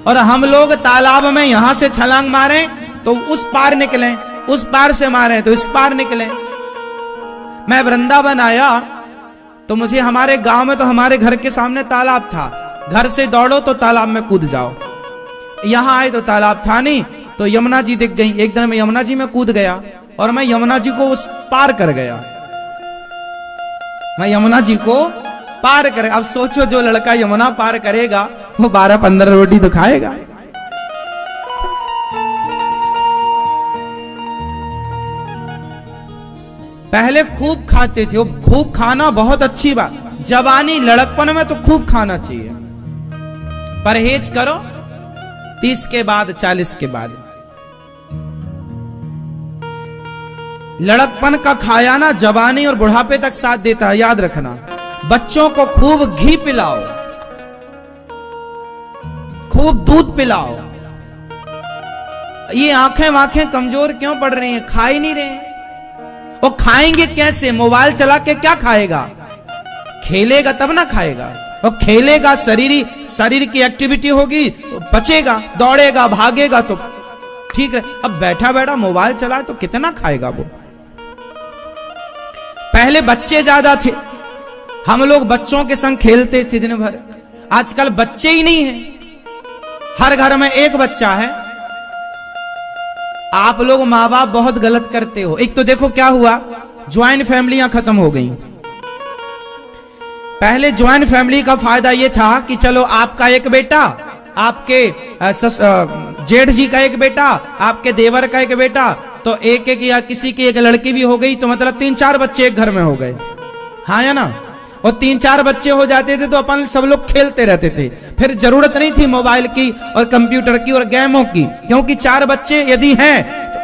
और हम लोग तालाब में यहां से छलांग मारे तो उस पार निकले, उस पार से मारे तो इस पार निकले। मैं वृंदावन आया तो मुझे, हमारे गांव में तो हमारे घर के सामने तालाब था, घर से दौड़ो तो तालाब में कूद जाओ। यहां आए तो तालाब था नहीं, तो यमुना जी दिख गई। एक दिन मैं यमुना जी में कूद गया, और मैं यमुना जी को उस पार कर गया, मैं यमुना जी को पार कर। अब सोचो, जो लड़का यमुना पार करेगा वो 12-15 रोटी तो खाएगा। पहले खूब खाते थे, वो खूब खाना बहुत अच्छी बात, जवानी लड़कपन में तो खूब खाना चाहिए। परहेज करो 30 के बाद, 40 के बाद। लड़कपन का खाया ना जवानी और बुढ़ापे तक साथ देता है, याद रखना। बच्चों को खूब घी पिलाओ, खूब दूध पिलाओ। ये आंखें कमजोर क्यों पड़ रही हैं, खा ही नहीं रहे। वो खाएंगे कैसे, मोबाइल चला के क्या खाएगा, खेलेगा तब ना खाएगा। वो खेलेगा, शरीर की एक्टिविटी होगी, पचेगा, दौड़ेगा, भागेगा तो ठीक है। अब बैठा बैठा मोबाइल चलाए तो कितना खाएगा वो। पहले बच्चे ज्यादा थे, हम लोग बच्चों के संग खेलते थे दिन भर। आजकल बच्चे ही नहीं हैं, हर घर में एक बच्चा है। आप लोग माँ बाप बहुत गलत करते हो। एक तो देखो क्या हुआ, ज्वाइंट फैमिलियां खत्म हो गई। पहले ज्वाइंट फैमिली का फायदा यह था कि चलो आपका एक बेटा, आपके जेठ जी का एक बेटा, आपके देवर का एक बेटा, तो एक एक या किसी की एक लड़की भी हो गई तो मतलब 3-4 बच्चे एक घर में हो गए, हाँ या ना। और 3-4 बच्चे हो जाते थे तो अपन सब लोग खेलते रहते थे, फिर जरूरत नहीं थी मोबाइल की और कंप्यूटर की और गेमों की, क्योंकि 4 बच्चे यदि हैं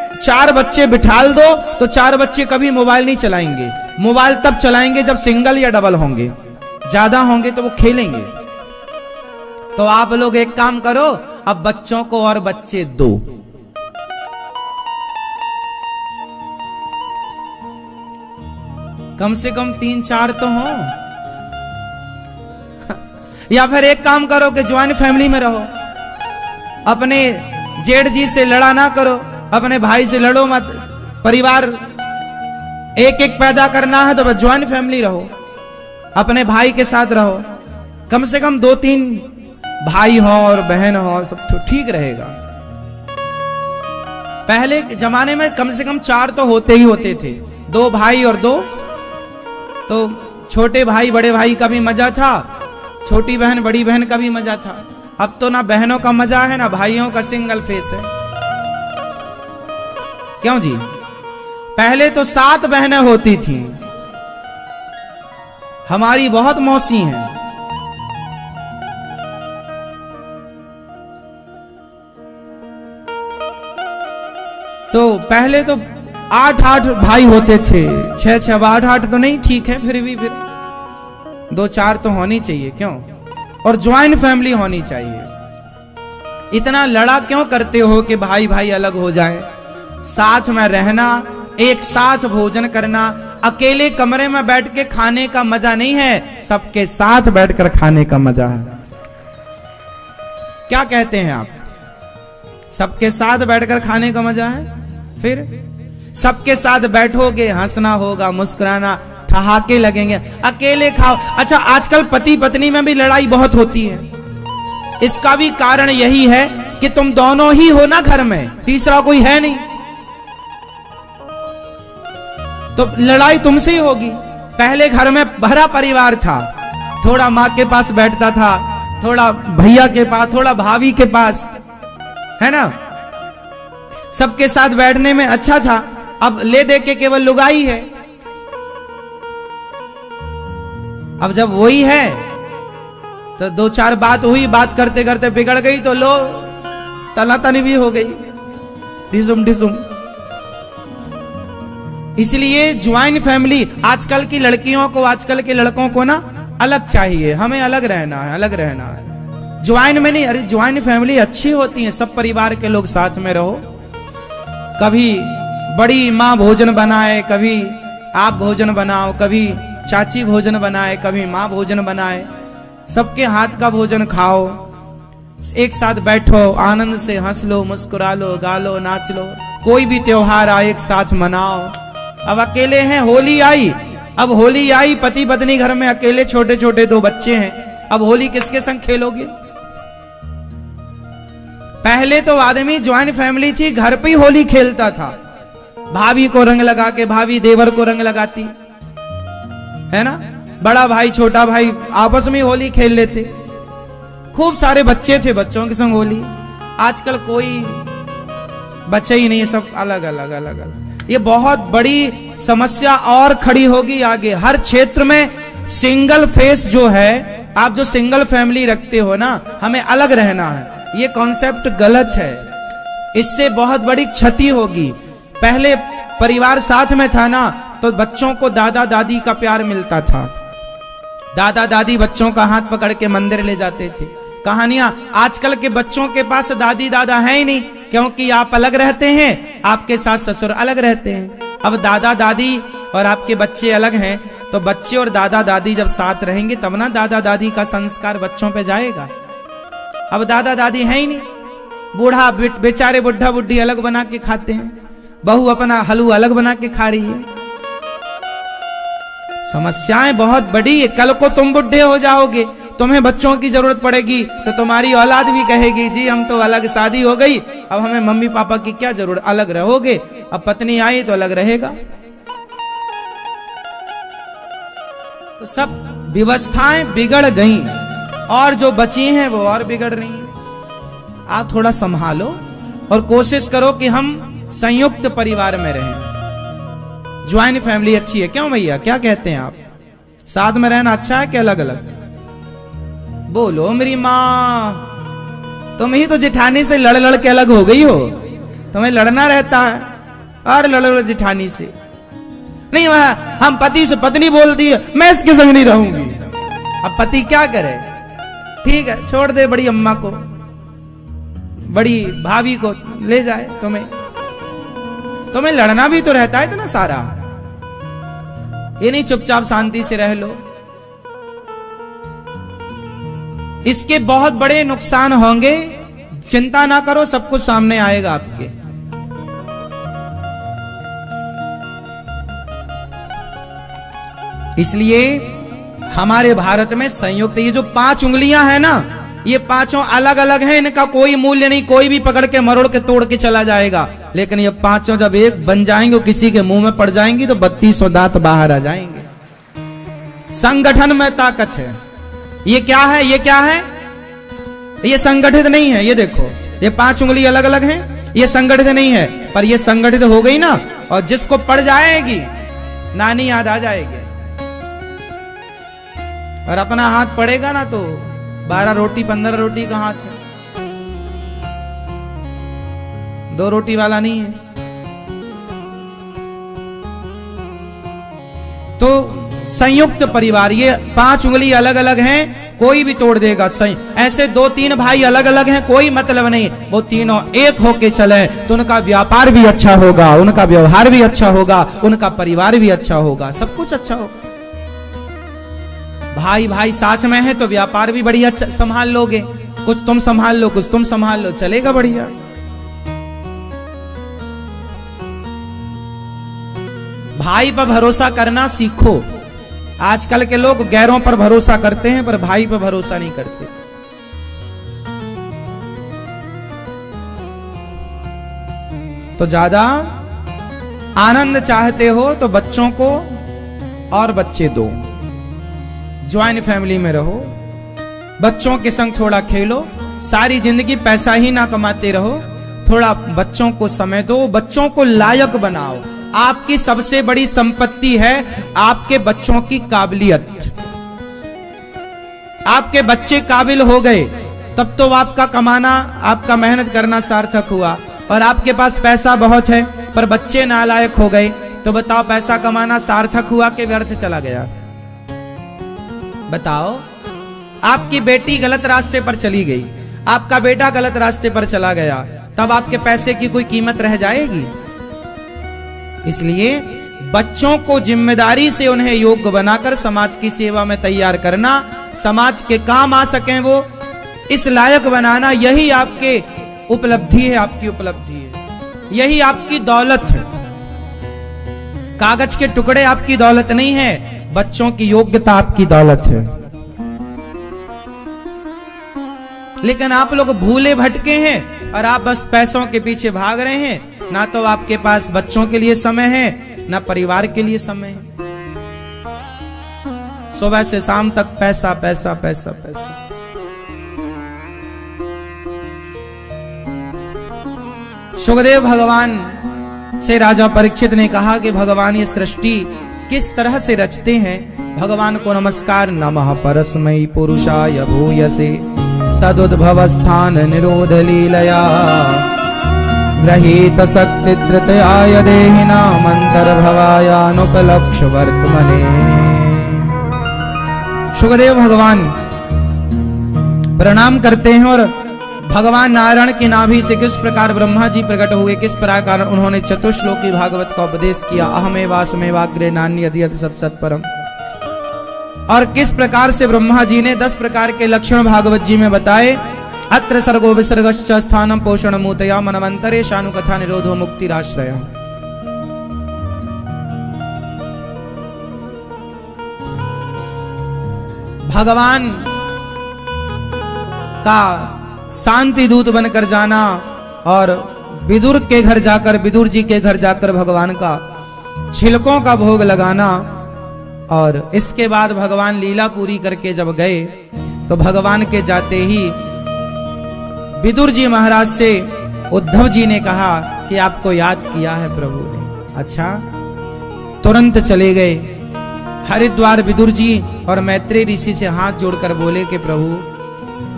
तो 4 बच्चे बिठाल दो तो 4 बच्चे कभी मोबाइल नहीं चलाएंगे। मोबाइल तब चलाएंगे जब सिंगल या डबल होंगे, ज्यादा होंगे तो वो खेलेंगे। तो आप लोग एक काम करो, अब बच्चों को और बच्चे दो, कम से कम 3-4 तो हो। या फिर एक काम करो कि ज्वाइंट फैमिली में रहो, अपने जेठ जी से लड़ा ना करो, अपने भाई से लड़ो मत। परिवार एक एक पैदा करना है तो ज्वाइंट फैमिली रहो, अपने भाई के साथ रहो, कम से कम 2-3 भाई हो और बहन हो, सब तो ठीक रहेगा। पहले जमाने में कम से कम 4 तो होते ही होते थे, 2 भाई और 2, तो छोटे भाई बड़े भाई का भी मजा था, छोटी बहन बड़ी बहन का भी मजा था। अब तो ना बहनों का मजा है ना भाइयों का, सिंगल फेस है। क्यों जी? पहले तो 7 बहनें होती थी, हमारी बहुत मौसी हैं। तो पहले तो 8-8 भाई होते थे, 6-6, 8-8 तो नहीं, ठीक है, फिर भी 2-4 तो होनी चाहिए, क्यों? और ज्वाइंट फैमिली होनी चाहिए। इतना लड़ा क्यों करते हो कि भाई भाई अलग हो जाए? साथ में रहना, एक साथ भोजन करना, अकेले कमरे में बैठ के खाने का मजा नहीं है, सबके साथ बैठकर खाने का मजा है। क्या कहते हैं आप? सबके साथ बैठकर खाने का मजा है। फिर सबके साथ बैठोगे, हंसना होगा, मुस्कुराना, ठहाके लगेंगे। अकेले खाओ। अच्छा, आजकल पति पत्नी में भी लड़ाई बहुत होती है। इसका भी कारण यही है कि तुम दोनों ही हो ना घर में, तीसरा कोई है नहीं, तो लड़ाई तुमसे ही होगी। पहले घर में भरा परिवार था, थोड़ा माँ के पास बैठता था, थोड़ा भैया के पास, थोड़ा भाभी के पास, है ना। सबके साथ बैठने में अच्छा था, अब ले दे के केवल लुगाई है। अब जब वही है तो दो चार बात हुई, बात करते करते बिगड़ गई तो लो तना तनी भी हो गई, डिसुम डिसुम। इसलिए ज्वाइंट फैमिली, आजकल की लड़कियों को, आजकल के लड़कों को ना अलग चाहिए, हमें अलग रहना है, अलग रहना है। ज्वाइंट में नहीं, अरे ज्वाइंट फैमिली अच्छी होती है, सब परिवार के लोग साथ में रहो। कभी बड़ी माँ भोजन बनाए, कभी आप भोजन बनाओ, कभी चाची भोजन बनाए, कभी माँ भोजन बनाए, सबके हाथ का भोजन खाओ, एक साथ बैठो, आनंद से हंस लो, मुस्कुरा लो, गा लो, नाच लो, कोई भी त्योहार आए एक साथ मनाओ। अब अकेले हैं, होली आई, अब होली आई, पति पत्नी घर में अकेले, छोटे छोटे दो बच्चे हैं, अब होली किसके संग खेलोगे? पहले तो आदमी, ज्वाइंट फैमिली थी, घर पे ही होली खेलता था, भाभी को रंग लगा के, भाभी देवर को रंग लगाती है ना, बड़ा भाई छोटा भाई आपस में होली खेल लेते, खूब सारे बच्चे थे, बच्चों के संग होली। आजकल कोई बच्चे ही नहीं, सब अलग अलग अलग अलग। ये बहुत बड़ी समस्या और खड़ी होगी आगे, हर क्षेत्र में। सिंगल फेस जो है, आप जो सिंगल फैमिली रखते हो ना, हमें अलग रहना है, ये कॉन्सेप्ट गलत है, इससे बहुत बड़ी क्षति होगी। पहले परिवार साथ में था ना, तो बच्चों को दादा दादी का प्यार मिलता था, दादा दादी बच्चों का हाथ पकड़ के मंदिर ले जाते थे, कहानियां। आजकल के बच्चों के पास दादी दादा है ही नहीं, क्योंकि आप अलग रहते हैं, आपके सास ससुर अलग रहते हैं। अब दादा दादी और आपके बच्चे अलग हैं, तो बच्चे और दादा दादी जब साथ रहेंगे तब ना दादा दादी का संस्कार बच्चों पे जाएगा। अब दादा दादी है ही नहीं, बूढ़ा बेचारे बुढ़ा बुढ़ी अलग बना के खाते हैं, बहू अपना हलवा अलग बना के खा रही है। समस्याएं बहुत बड़ी है। कल को तुम बुढ़े हो जाओगे, तुम्हें बच्चों की जरूरत पड़ेगी, तो तुम्हारी औलाद भी कहेगी जी हम तो अलग, शादी हो गई, अब हमें मम्मी पापा की क्या जरूरत, अलग रहोगे। अब पत्नी आई तो अलग रहेगा। तो सब व्यवस्थाएं बिगड़ गई और जो बची हैं वो और बिगड़ रही हैं। आप थोड़ा संभालो और कोशिश करो कि हम संयुक्त परिवार में रहें। ज्वाइंट फैमिली अच्छी है, क्यों भैया, क्या कहते हैं आप? साथ में रहना अच्छा है कि अलग अलग? बोलो मेरी माँ, तुम ही तो जेठानी से लड़ लड़ के अलग हो गई हो, तुम्हें लड़ना रहता है, और लड़ो जेठानी से नहीं। हम पति से पत्नी बोलती है मैं इसके संग नहीं रहूंगी, अब पति क्या करे? ठीक है, छोड़ दे, बड़ी अम्मा को, बड़ी भाभी को ले जाए। तुम्हें लड़ना भी तो रहता है इतना सारा, ये नहीं चुपचाप शांति से रह लो। इसके बहुत बड़े नुकसान होंगे, चिंता ना करो, सब कुछ सामने आएगा आपके। इसलिए हमारे भारत में संयुक्त, ये जो 5 उंगलियां हैं ना, ये पांचों अलग अलग हैं, इनका कोई मूल्य नहीं, कोई भी पकड़ के मरोड़ के तोड़ के चला जाएगा। लेकिन ये पांचों जब एक बन जाएंगे, किसी के मुंह में पड़ जाएंगी तो 32 दांत बाहर आ जाएंगे। संगठन में ताकत है। ये क्या है? ये क्या है? ये संगठित नहीं है। ये देखो, ये 5 उंगली अलग अलग हैं, ये संगठित नहीं है, पर ये संगठित हो गई ना, और जिसको पड़ जाएगी नानी याद आ जाएगी, और अपना हाथ पड़ेगा ना तो 12 रोटी 15 रोटी का हाथ है, 2 रोटी वाला नहीं है। तो संयुक्त परिवार, ये 5 उंगली अलग अलग हैं, कोई भी तोड़ देगा। ऐसे 2-3 भाई अलग अलग हैं, कोई मतलब नहीं, वो तीनों एक होके चले तो उनका व्यापार भी अच्छा होगा, उनका व्यवहार भी अच्छा होगा, उनका परिवार भी अच्छा होगा, सब कुछ अच्छा होगा। भाई भाई साथ में है तो व्यापार भी बढ़िया संभाल लोगे, कुछ तुम संभाल लो, कुछ तुम संभाल लो, चलेगा बढ़िया। भाई पर भरोसा करना सीखो। आजकल के लोग गैरों पर भरोसा करते हैं, पर भाई पर भरोसा नहीं करते। तो ज्यादा आनंद चाहते हो तो बच्चों को और बच्चे दो, ज्वाइंट फैमिली में रहो, बच्चों के संग थोड़ा खेलो। सारी जिंदगी पैसा ही ना कमाते रहो थोड़ा बच्चों को समय दो, बच्चों को लायक बनाओ। आपकी सबसे बड़ी संपत्ति है आपके बच्चों की काबिलियत। आपके बच्चे काबिल हो गए तब तो आपका कमाना, आपका मेहनत करना सार्थक हुआ। और आपके पास पैसा बहुत है पर बच्चे नालायक हो गए तो बताओ पैसा कमाना सार्थक हुआ कि व्यर्थ चला गया? बताओ। आपकी बेटी गलत रास्ते पर चली गई, आपका बेटा गलत रास्ते पर चला गया, तब आपके पैसे की कोई कीमत रह जाएगी? इसलिए बच्चों को जिम्मेदारी से उन्हें योग्य बनाकर समाज की सेवा में तैयार करना, समाज के काम आ सकें वो, इस लायक बनाना, यही आपके उपलब्धि है, आपकी उपलब्धि है, यही आपकी दौलत है। कागज के टुकड़े आपकी दौलत नहीं है, बच्चों की योग्यता आपकी दौलत है। लेकिन आप लोग भूले भटके हैं और आप बस पैसों के पीछे भाग रहे हैं। ना तो आपके पास बच्चों के लिए समय है, ना परिवार के लिए समय है। सुबह से शाम तक पैसा पैसा पैसा पैसा। सुखदेव भगवान से राजा परीक्षित ने कहा कि भगवान ये सृष्टि किस तरह से रचते हैं? भगवान को नमस्कार। नमः परस्मै पुरुषाय भूयसे सदुद्भवस्थान निरोध लीलया गृहीत शक्ति धृतयाय देहिनाम अंतर्भवायानुपलक्ष्य वर्तमने। सुखदेव भगवान प्रणाम करते हैं और भगवान नारायण की नाभि से किस प्रकार ब्रह्मा जी प्रकट हुए, किस प्रकार उन्होंने चतुश्लोकी भागवत का उपदेश किया, अहमेवास्मेवाग्रे नान्यदि यत् सत् सत्परम, और किस प्रकार से ब्रह्मा जी ने 10 प्रकार के लक्षण भागवत जी में बताए। अत्र सर्गो विसर्गश्च स्थानम पोषण मूतया मनवंतरे शानु कथा निरोधो मुक्तिराश्रय। भगवान का शांति दूत बनकर जाना और विदुर के घर जाकर, विदुर जी के घर जाकर भगवान का छिलकों का भोग लगाना, और इसके बाद भगवान लीला पूरी करके जब गए तो भगवान के जाते ही विदुर जी महाराज से उद्धव जी ने कहा कि आपको याद किया है प्रभु ने। अच्छा, तुरंत चले गए हरिद्वार। विदुर जी और मैत्रेय ऋषि से हाथ जोड़कर बोले कि प्रभु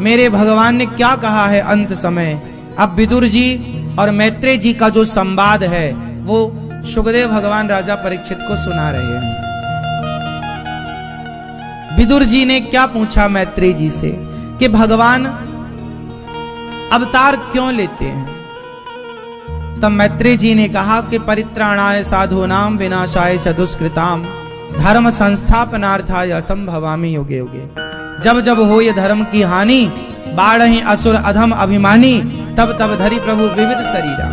मेरे भगवान ने क्या कहा है अंत समय। अब विदुर जी और मैत्रेय जी का जो संवाद है वो सुखदेव भगवान राजा परीक्षित को सुना रहे हैं। विदुर जी ने क्या पूछा मैत्रेय जी से कि भगवान अवतार क्यों लेते हैं? तब मैत्रेय जी ने कहा कि परित्राणाय साधूनाम विनाशाय च दुष्कृताम धर्म संस्थापनार्थाय असंभवामि युगे युगे। जब जब हो ये धर्म की हानि, बाढ़हि असुर अधम अभिमानी, तब तब धरि प्रभु विविध शरीरा।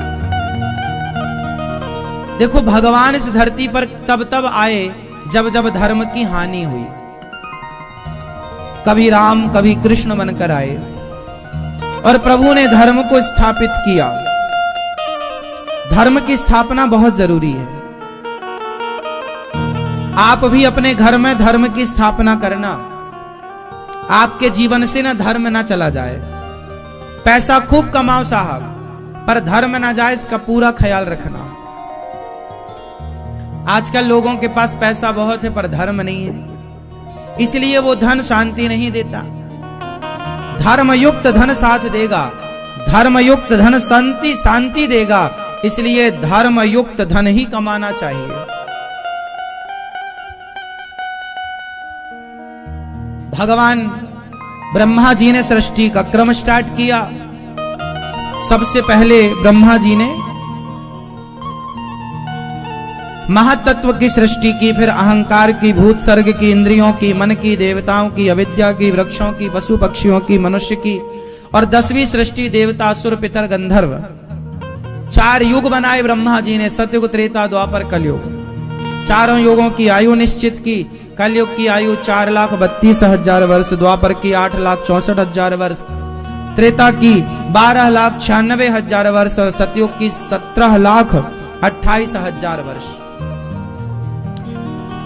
देखो भगवान इस धरती पर तब तब आए जब जब धर्म की हानि हुई। कभी राम कभी कृष्ण बनकर आए और प्रभु ने धर्म को स्थापित किया। धर्म की स्थापना बहुत जरूरी है। आप भी अपने घर में धर्म की स्थापना करना। आपके जीवन से ना धर्म ना चला जाए। पैसा खूब कमाओ साहब, पर धर्म ना जाए इसका पूरा ख्याल रखना। आजकल लोगों के पास पैसा बहुत है पर धर्म नहीं है, इसलिए वो धन शांति नहीं देता। धर्मयुक्त धन साथ देगा, धर्मयुक्त धन शांति देगा, इसलिए धर्मयुक्त धन ही कमाना चाहिए। भगवान ब्रह्मा जी ने सृष्टि का क्रम स्टार्ट किया। सबसे पहले ब्रह्मा जी ने महातत्व की सृष्टि की, फिर अहंकार की, भूत सर्ग की, इंद्रियों की, मन की, देवताओं की, अविद्या की, वृक्षों की, पशु पक्षियों की, मनुष्य की, और 10वीं सृष्टि देवता असुर पितर गंधर्व। 4 युग बनाए ब्रह्मा जी ने, सतयुग त्रेता द्वापर कलयुग। चारों युगों की आयु निश्चित की। कलयुग की आयु 4,32,000 वर्ष, द्वापर की 8,64,000 वर्ष, त्रेता की 12,96,000 वर्ष और सतयुग की 17,28,000 वर्ष।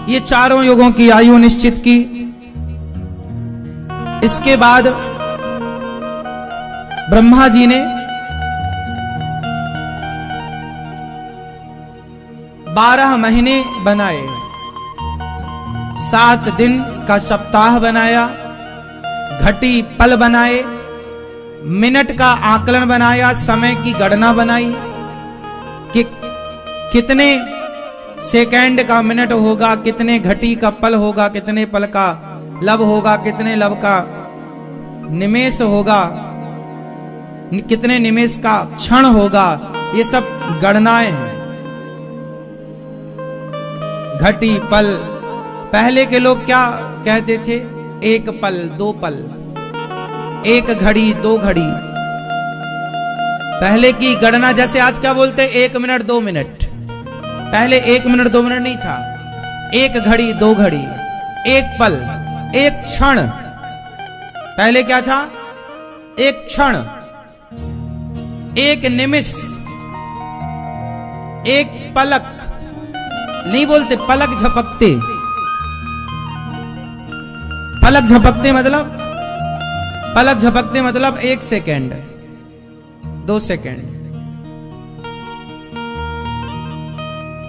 ये चारों युगों की आयु निश्चित की। इसके बाद ब्रह्मा जी ने 12 महीने बनाए, 7 दिन का सप्ताह बनाया, घटी पल बनाए, मिनट का आकलन बनाया, समय की गणना बनाई कि कितने सेकंड का मिनट होगा, कितने घटी का पल होगा, कितने पल का लब होगा, कितने लब का निमेष होगा, कितने निमेष का क्षण होगा। ये सब गणनाएं हैं। घटी पल, पहले के लोग क्या कहते थे? 1 पल 2 पल, 1 घड़ी 2 घड़ी। पहले की गणना जैसे आज क्या बोलते? 1 मिनट 2 मिनट। पहले 1 मिनट 2 मिनट नहीं था, 1 घड़ी 2 घड़ी, 1 पल 1 क्षण। पहले क्या था? 1 क्षण, 1 निमिष, 1 पलक। नहीं बोलते पलक झपकते। पलक झपकते मतलब, पलक झपकते मतलब 1 सेकेंड 2 सेकेंड।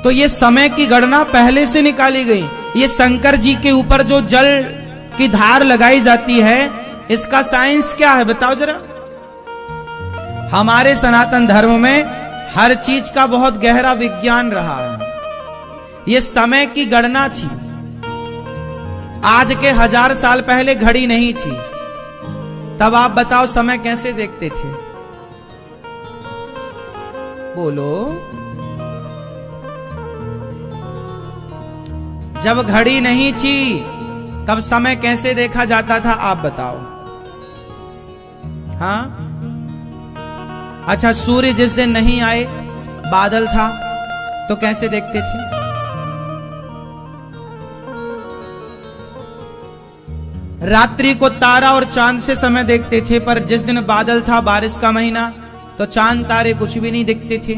तो ये समय की गणना पहले से निकाली गई। ये शंकर जी के ऊपर जो जल की धार लगाई जाती है, इसका साइंस क्या है बताओ जरा। हमारे सनातन धर्म में हर चीज का बहुत गहरा विज्ञान रहा है। ये समय की गणना थी। आज के 1000 साल पहले घड़ी नहीं थी, तब आप बताओ समय कैसे देखते थे? बोलो। जब घड़ी नहीं थी तब समय कैसे देखा जाता था आप बताओ। हाँ, अच्छा, सूर्य जिस दिन नहीं आए, बादल था, तो कैसे देखते थे? रात्रि को तारा और चांद से समय देखते थे, पर जिस दिन बादल था, बारिश का महीना, तो चांद तारे कुछ भी नहीं दिखते थे।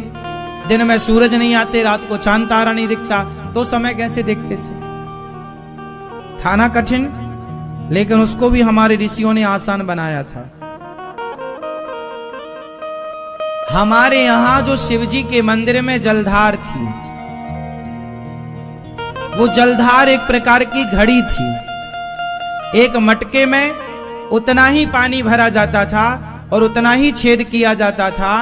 दिन में सूरज नहीं आते, रात को चांद तारा नहीं दिखता, तो समय कैसे देखते थे? था ना कठिन, लेकिन उसको भी हमारे ऋषियों ने आसान बनाया था। हमारे यहां जो शिवजी के मंदिर में जलधार थी, वो जलधार एक प्रकार की घड़ी थी। एक मटके में उतना ही पानी भरा जाता था और उतना ही छेद किया जाता था,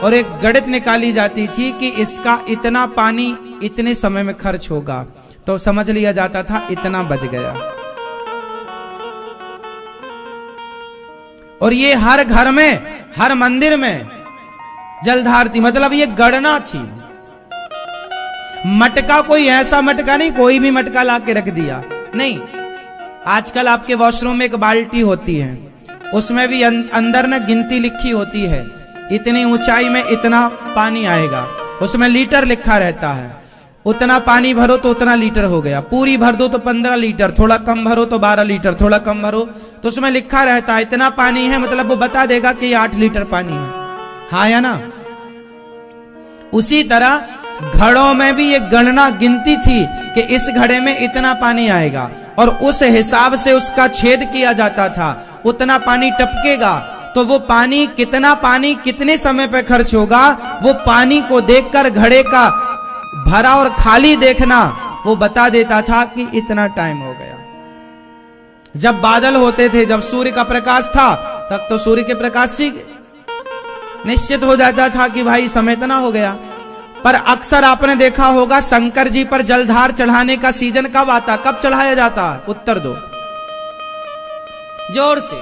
और एक गणित निकाली जाती थी कि इसका इतना पानी इतने समय में खर्च होगा, तो समझ लिया जाता था इतना बच गया। और ये हर घर में, हर मंदिर में जलधार थी, मतलब ये गणना थी। मटका कोई ऐसा मटका नहीं, कोई भी मटका ला के रख दिया नहीं। आजकल आपके वॉशरूम में एक बाल्टी होती है, उसमें भी अंदर ना गिनती लिखी होती है, इतनी ऊंचाई में इतना पानी आएगा, उसमें लीटर लिखा रहता है। उतना पानी भरो तो उतना लीटर हो गया, पूरी भर दो तो 15 लीटर, थोड़ा कम भरो तो 12 लीटर, थोड़ा कम भरो तो उसमें लिखा रहता है इतना पानी है, मतलब वो बता देगा कि 8 लीटर पानी है। हाँ या ना? उसी तरह घड़ों में भी एक गणना गिनती थी कि इस घड़े में इतना पानी आएगा, और उस हिसाब से उसका छेद किया जाता था। उतना पानी टपकेगा तो वो पानी, कितना पानी कितने समय पे खर्च होगा, वो पानी को देखकर घड़े का भरा और खाली देखना वो बता देता था कि इतना टाइम हो गया। जब बादल होते थे, जब सूर्य का प्रकाश था, तब तो सूर्य के प्रकाश से निश्चित हो जाता था कि भाई समय इतना हो गया। पर अक्सर आपने देखा होगा शंकर जी पर जलधार चढ़ाने का सीजन कब आता, कब चढ़ाया जाता? उत्तर दो जोर से।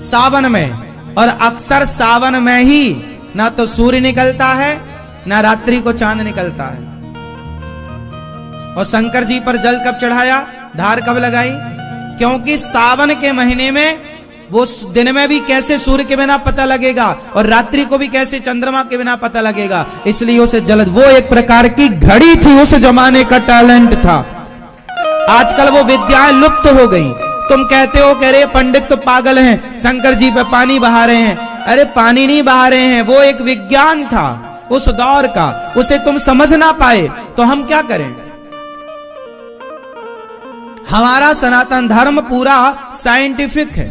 सावन में। और अक्सर सावन में ही ना तो सूर्य निकलता है, ना रात्रि को चांद निकलता है। और शंकर जी पर जल कब चढ़ाया, धार कब लगाई? क्योंकि सावन के महीने में वो दिन में भी कैसे सूर्य के बिना पता लगेगा, और रात्रि को भी कैसे चंद्रमा के बिना पता लगेगा, इसलिए उसे जल, वो एक प्रकार की घड़ी थी, उस जमाने का टैलेंट था। आजकल वो विद्याएं लुप्त हो गई। तुम कहते हो कह रहे पंडित तो पागल हैं, शंकर जी पे पानी बहा रहे हैं। अरे पानी नहीं बहा रहे हैं, वो एक विज्ञान था उस दौर का, उसे तुम समझ ना पाए तो हम क्या करें? हमारा सनातन धर्म पूरा साइंटिफिक है,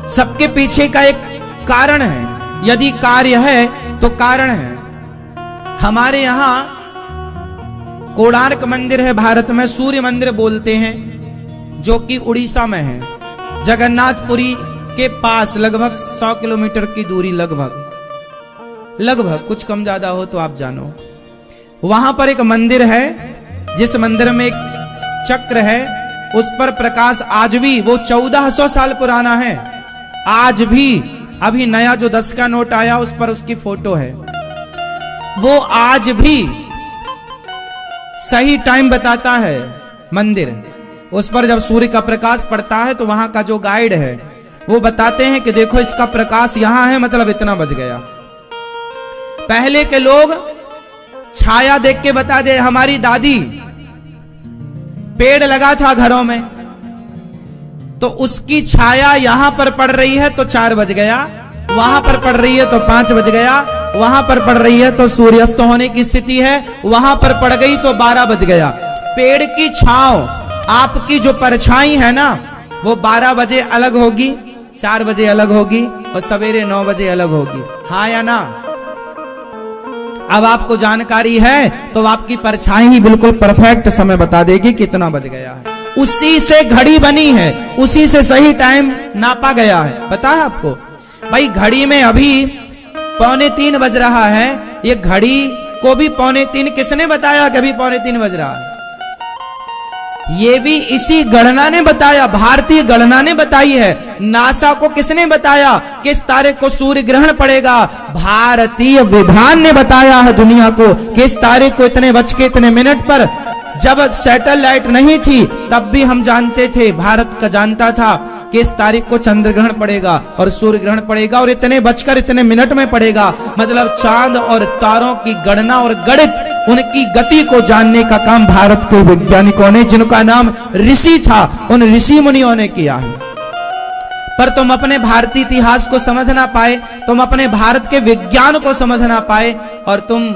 सबके पीछे का एक कारण है। यदि कार्य है तो कारण है। हमारे यहां कोणार्क मंदिर है, भारत में सूर्य मंदिर बोलते हैं, जो कि उड़ीसा में है, जगन्नाथपुरी के पास, लगभग 100 किलोमीटर की दूरी, लगभग कुछ कम ज्यादा हो तो आप जानो। वहां पर एक मंदिर है, जिस मंदिर में एक चक्र है, उस पर प्रकाश आज भी, वो 1400 साल पुराना है, आज भी, अभी नया जो 10 का नोट आया उस पर उसकी फोटो है, वो आज भी सही टाइम बताता है मंदिर। उस पर जब सूर्य का प्रकाश पड़ता है तो वहां का जो गाइड है वो बताते हैं कि देखो इसका प्रकाश यहां है, मतलब इतना बज गया। पहले के लोग छाया देख के बता दे। हमारी दादी, पेड़ लगा था घरों में, तो उसकी छाया यहां पर पड़ रही है तो 4 बज गया, वहां पर पड़ रही है तो 5 बज गया, वहां पर पड़ रही है तो सूर्यास्त होने की स्थिति है, वहां पर पड़ गई तो 12 बज गया। पेड़ की छांव, आपकी जो परछाई है ना, वो 12 बजे अलग होगी, 4 बजे अलग होगी और सवेरे 9 बजे अलग होगी, हाँ या ना? अब आपको जानकारी है तो आपकी परछाई ही बिल्कुल परफेक्ट समय बता देगी कितना बज गया है। उसी से घड़ी बनी है, उसी से सही टाइम नापा गया है। पता है आपको भाई, घड़ी में अभी 2:45 बज रहा है, ये घड़ी को भी 2:45 किसने बताया कि अभी 2:45 बज रहा है? ये भी इसी गणना ने बताया, भारतीय गणना ने बताई है। नासा को किसने बताया किस तारीख को सूर्य ग्रहण पड़ेगा? भारतीय विधान ने बताया है दुनिया को किस तारीख को इतने बज के इतने मिनट पर। जब सैटेलाइट नहीं थी तब भी हम जानते थे, भारत का जानता था कि इस तारीख को चंद्र ग्रहण पड़ेगा और सूर्य ग्रहण पड़ेगा और इतने बजकर इतने मिनट में पड़ेगा। मतलब चांद और तारों की गणना और गणित, उनकी गति को जानने का काम भारत के वैज्ञानिकों ने, जिनका नाम ऋषि था, उन ऋषि मुनियों ने किया है। पर तुम अपने भारतीय इतिहास को समझ ना पाए, तुम अपने भारत के विज्ञान को समझ ना पाए और तुम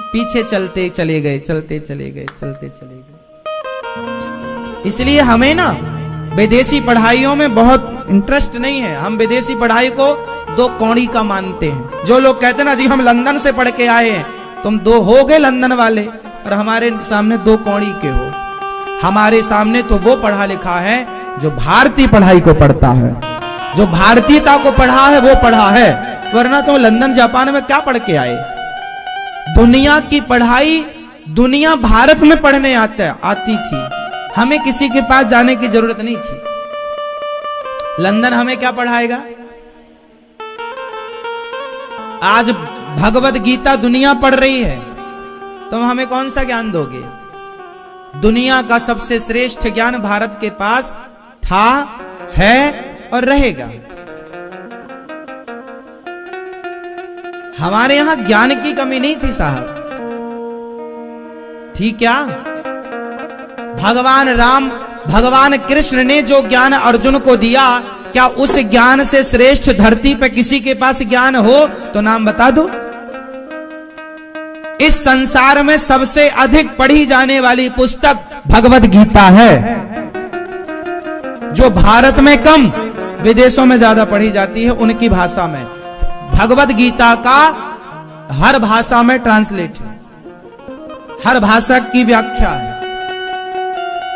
पीछे चलते चले गए, चलते चले गए, चलते चले गए। इसलिए हमें ना विदेशी पढ़ाइयों में बहुत इंटरेस्ट नहीं है। हम विदेशी पढ़ाई को 2 कौड़ी का मानते हैं। जो लोग कहते ना जी हम लंदन से पढ़ के आए हैं, तुम 2 हो गए लंदन वाले और हमारे सामने 2 कौड़ी के हो। हमारे सामने तो वो पढ़ा लिखा है जो भारतीय पढ़ाई को पढ़ता है, जो भारतीयता को पढ़ा है वो पढ़ा है, वरना तो लंदन जापान में क्या पढ़ के आए? दुनिया की पढ़ाई दुनिया भारत में पढ़ने आती थी, हमें किसी के पास जाने की जरूरत नहीं थी। लंदन हमें क्या पढ़ाएगा? आज भगवत गीता दुनिया पढ़ रही है, तुम हमें कौन सा ज्ञान दोगे? दुनिया का सबसे श्रेष्ठ ज्ञान भारत के पास था, है और रहेगा। हमारे यहां ज्ञान की कमी नहीं थी साहब, थी क्या? भगवान राम, भगवान कृष्ण ने जो ज्ञान अर्जुन को दिया, क्या उस ज्ञान से श्रेष्ठ धरती पे किसी के पास ज्ञान हो तो नाम बता दो। इस संसार में सबसे अधिक पढ़ी जाने वाली पुस्तक भगवत गीता है, जो भारत में कम विदेशों में ज्यादा पढ़ी जाती है उनकी भाषा में। भगवत गीता का हर भाषा में ट्रांसलेट है, हर भाषा की व्याख्या है,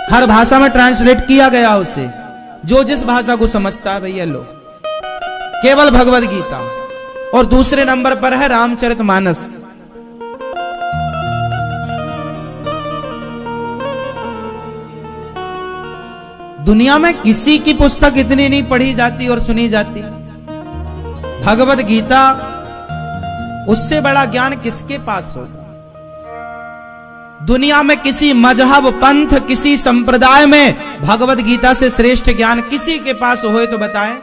हर भाषा में ट्रांसलेट किया गया उसे, जो जिस भाषा को समझता है भैया लो, केवल भगवत गीता। और दूसरे नंबर पर है रामचरितमानस। दुनिया में किसी की पुस्तक इतनी नहीं पढ़ी जाती और सुनी जाती। भगवत गीता, उससे बड़ा ज्ञान किसके पास होगा? दुनिया में किसी मजहब, पंथ, किसी संप्रदाय में भगवत गीता से श्रेष्ठ ज्ञान किसी के पास हो तो बताएं।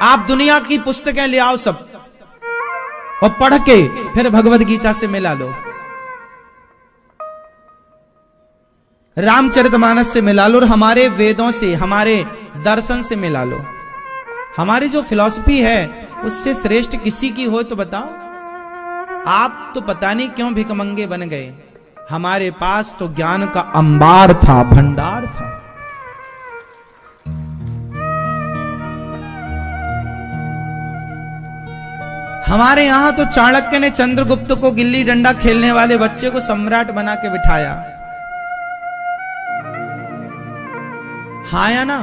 आप दुनिया की पुस्तकें ले आओ सब और पढ़ के फिर भगवत गीता से मिला लो, रामचरितमानस से मिला लो और हमारे वेदों से, हमारे दर्शन से मिला लो। हमारी जो फिलॉसफी है उससे श्रेष्ठ किसी की हो तो बताओ। आप तो पता नहीं क्यों भिखमंगे बन गए, हमारे पास तो ज्ञान का अंबार था, भंडार था। हमारे यहां तो चाणक्य ने चंद्रगुप्त को गिल्ली डंडा खेलने वाले बच्चे को सम्राट बना के बिठाया। हाँ या ना?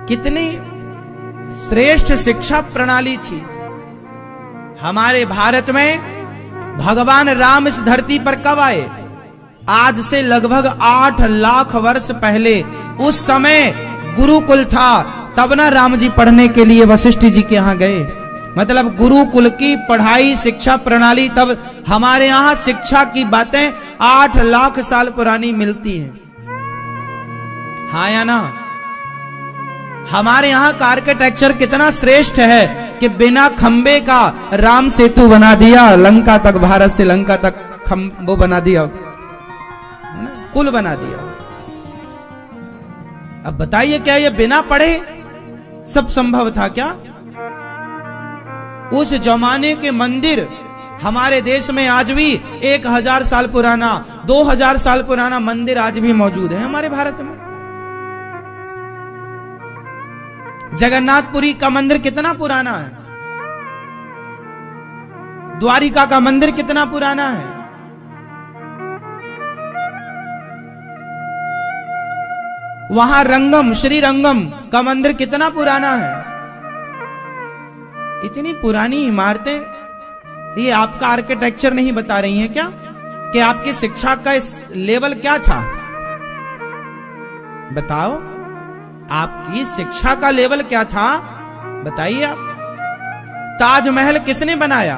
कितनी श्रेष्ठ शिक्षा प्रणाली थी। हमारे भारत में भगवान राम इस धरती पर कब आए? आज से लगभग 8 लाख वर्ष पहले। उस समय गुरुकुल था, तब ना राम जी पढ़ने के लिए वशिष्ठ जी के यहां गए। मतलब गुरुकुल की पढ़ाई शिक्षा प्रणाली, तब हमारे यहां शिक्षा की बातें 8 लाख साल पुरानी मिलती हैं। हाँ या ना? हमारे यहाँ का आर्किटेक्चर कितना श्रेष्ठ है कि बिना खंबे का राम सेतु बना दिया, लंका तक, भारत से लंका तक वो बना दिया, पुल बना दिया। अब बताइए, क्या ये बिना पढ़े सब संभव था क्या? उस जमाने के मंदिर हमारे देश में आज भी 1000 साल पुराना, 2000 साल पुराना मंदिर आज भी मौजूद है हमारे भारत में। जगन्नाथपुरी का मंदिर कितना पुराना है, द्वारिका का मंदिर कितना पुराना है। वहां रंगम, श्री रंगम का मंदिर कितना पुराना है। इतनी पुरानी इमारतें, ये आपका आर्किटेक्चर नहीं बता रही हैं क्या कि आपकी शिक्षा का इस लेवल क्या था? बताओ, आपकी शिक्षा का लेवल क्या था, बताइए आप। ताजमहल किसने बनाया?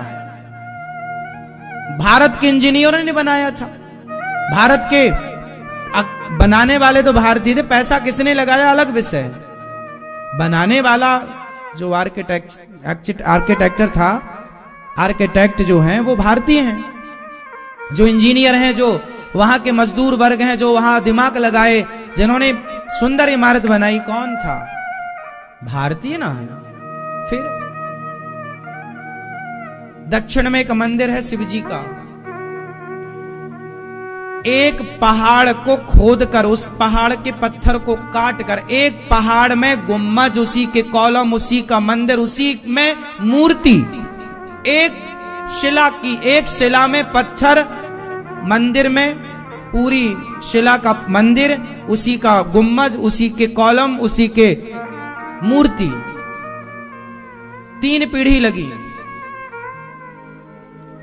भारत के इंजीनियरों ने बनाया था। भारत के बनाने वाले तो भारतीय थे, पैसा किसने लगाया अलग विषय। बनाने वाला जो आर्किटेक्चर था, आर्किटेक्ट जो हैं वो भारतीय हैं। जो इंजीनियर हैं, जो वहां के मजदूर वर्ग हैं, जो वहां दिमाग लगाए, जिन्होंने सुंदर इमारत बनाई, कौन था? भारतीय ना है। फिर दक्षिण में एक मंदिर है शिव जी का। एक पहाड़ को खोदकर, उस पहाड़ के पत्थर को काटकर, एक पहाड़ में गुम्बज, उसी के कॉलम, उसी का मंदिर, उसी में मूर्ति, एक शिला की, एक शिला में पत्थर, मंदिर में पूरी शिला का मंदिर, उसी का गुम्बज, उसी के कॉलम, उसी के मूर्ति। 3 पीढ़ी लगी